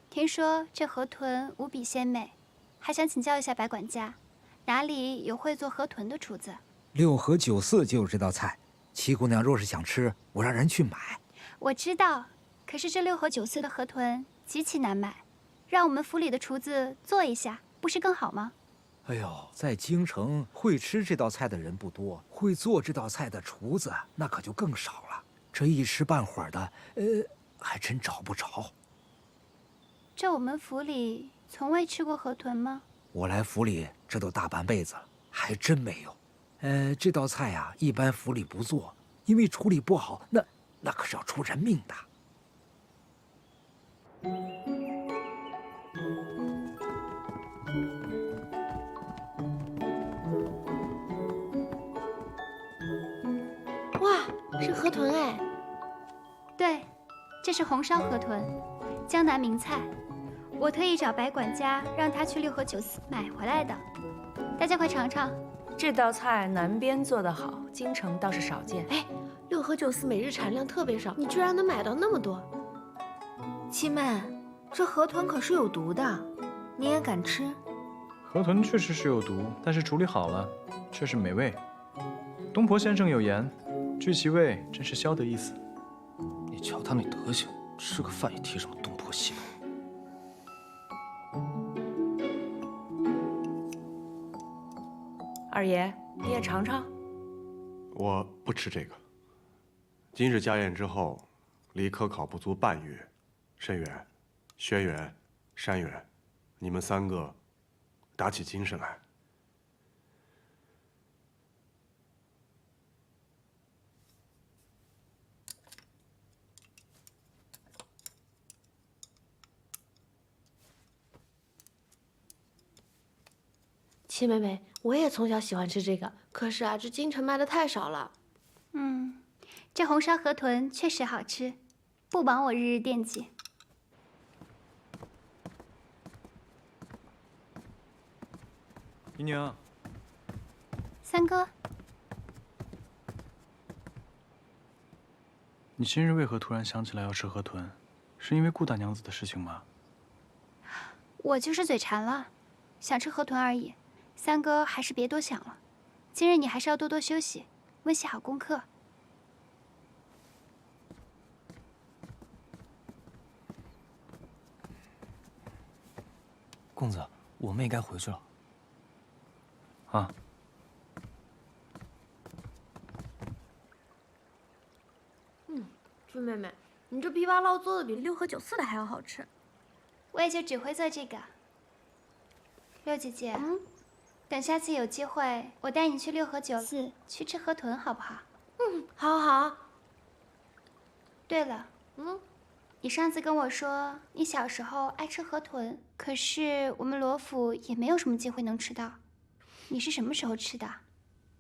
听说这河豚无比鲜美，还想请教一下白管家，哪里有会做河豚的厨子？6合9色就有这道菜，七姑娘若是想吃，我让人去买。我知道，可是这6合9丝的河豚极其难买，让我们府里的厨子做一下，不是更好吗？哎呦，在京城会吃这道菜的人不多，会做这道菜的厨子那可就更少了。这一时半会儿的，还真找不着。这我们府里从未吃过河豚吗？我来府里这都大半辈子了，还真没有。这道菜呀，一般府里不做，因为处理不好，那可是要出人命的。哇，是河豚哎！对，这是红烧河豚，江南名菜。我特意找白管家让他去6合9丝买回来的，大家快尝尝。这道菜南边做得好，京城倒是少见。哎，6合9丝每日产量特别少，你居然能买到那么多。七妹，这河豚可是有毒的，你也敢吃？河豚确实是有毒，但是处理好了，却是美味。东坡先生有言，聚其味，真是消得意思。你瞧他那德行，吃个饭也提什么东坡西坡。二爷，你也尝尝。我不吃这个。今日家宴之后，离科考不足半月，申远、轩辕、山远，你们3个打起精神来。七妹妹，我也从小喜欢吃这个，可是啊，这京城卖的太少了。这红烧河豚确实好吃，不枉我日日惦记。姨娘，三哥，你今日为何突然想起来要吃河豚？是因为顾大娘子的事情吗？我就是嘴馋了，想吃河豚而已。三哥还是别多想了，今日你还是要多多休息，温习好功课。公子，我们也该回去了。啊。君妹妹，你这枇杷烙做的比6合9丝的还要好吃。我也就只会做这个。六姐姐，等下次有机会，我带你去6合9丝去吃河豚，好不好？好好。对了，你上次跟我说你小时候爱吃河豚，可是我们罗府也没有什么机会能吃到。你是什么时候吃的？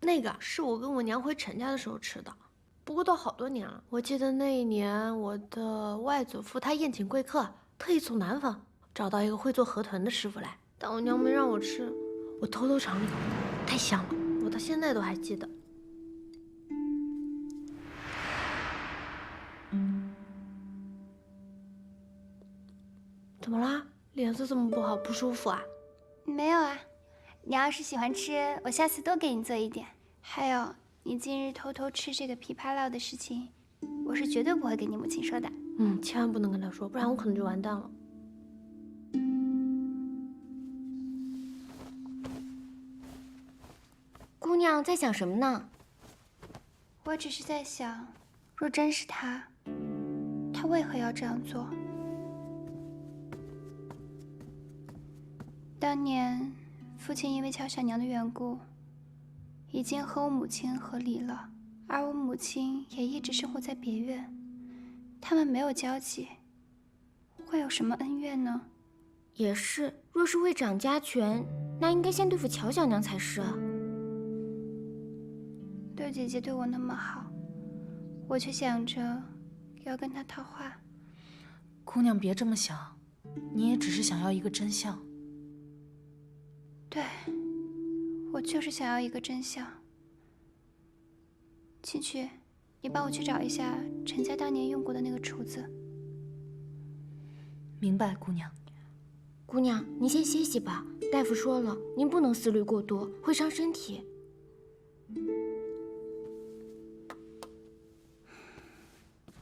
那个是我跟我娘回陈家的时候吃的，不过都好多年了。我记得那一年我的外祖父他宴请贵客，特意从南方找到一个会做河豚的师傅来，但我娘没让我吃，我偷偷尝了一口，太香了，我到现在都还记得。怎么啦？脸色这么不好，不舒服啊？没有啊，你要是喜欢吃，我下次多给你做一点。还有，你今日偷偷吃这个枇杷烙的事情，我是绝对不会跟你母亲说的。千万不能跟她说，不然我可能就完蛋了。姑娘在想什么呢？我只是在想，若真是他为何要这样做？当年父亲因为乔小娘的缘故，已经和我母亲和离了，而我母亲也一直生活在别院，他们没有交集，会有什么恩怨呢？也是，若是为长家权，那应该先对付乔小娘才是啊。六姐姐对我那么好，我却想着要跟她套话。姑娘别这么想，你也只是想要一个真相。对，我就是想要一个真相。庆曲，你帮我去找一下陈家当年用过的那个厨子。明白，姑娘。姑娘，您先歇息吧，大夫说了，您不能思虑过多，会伤身体。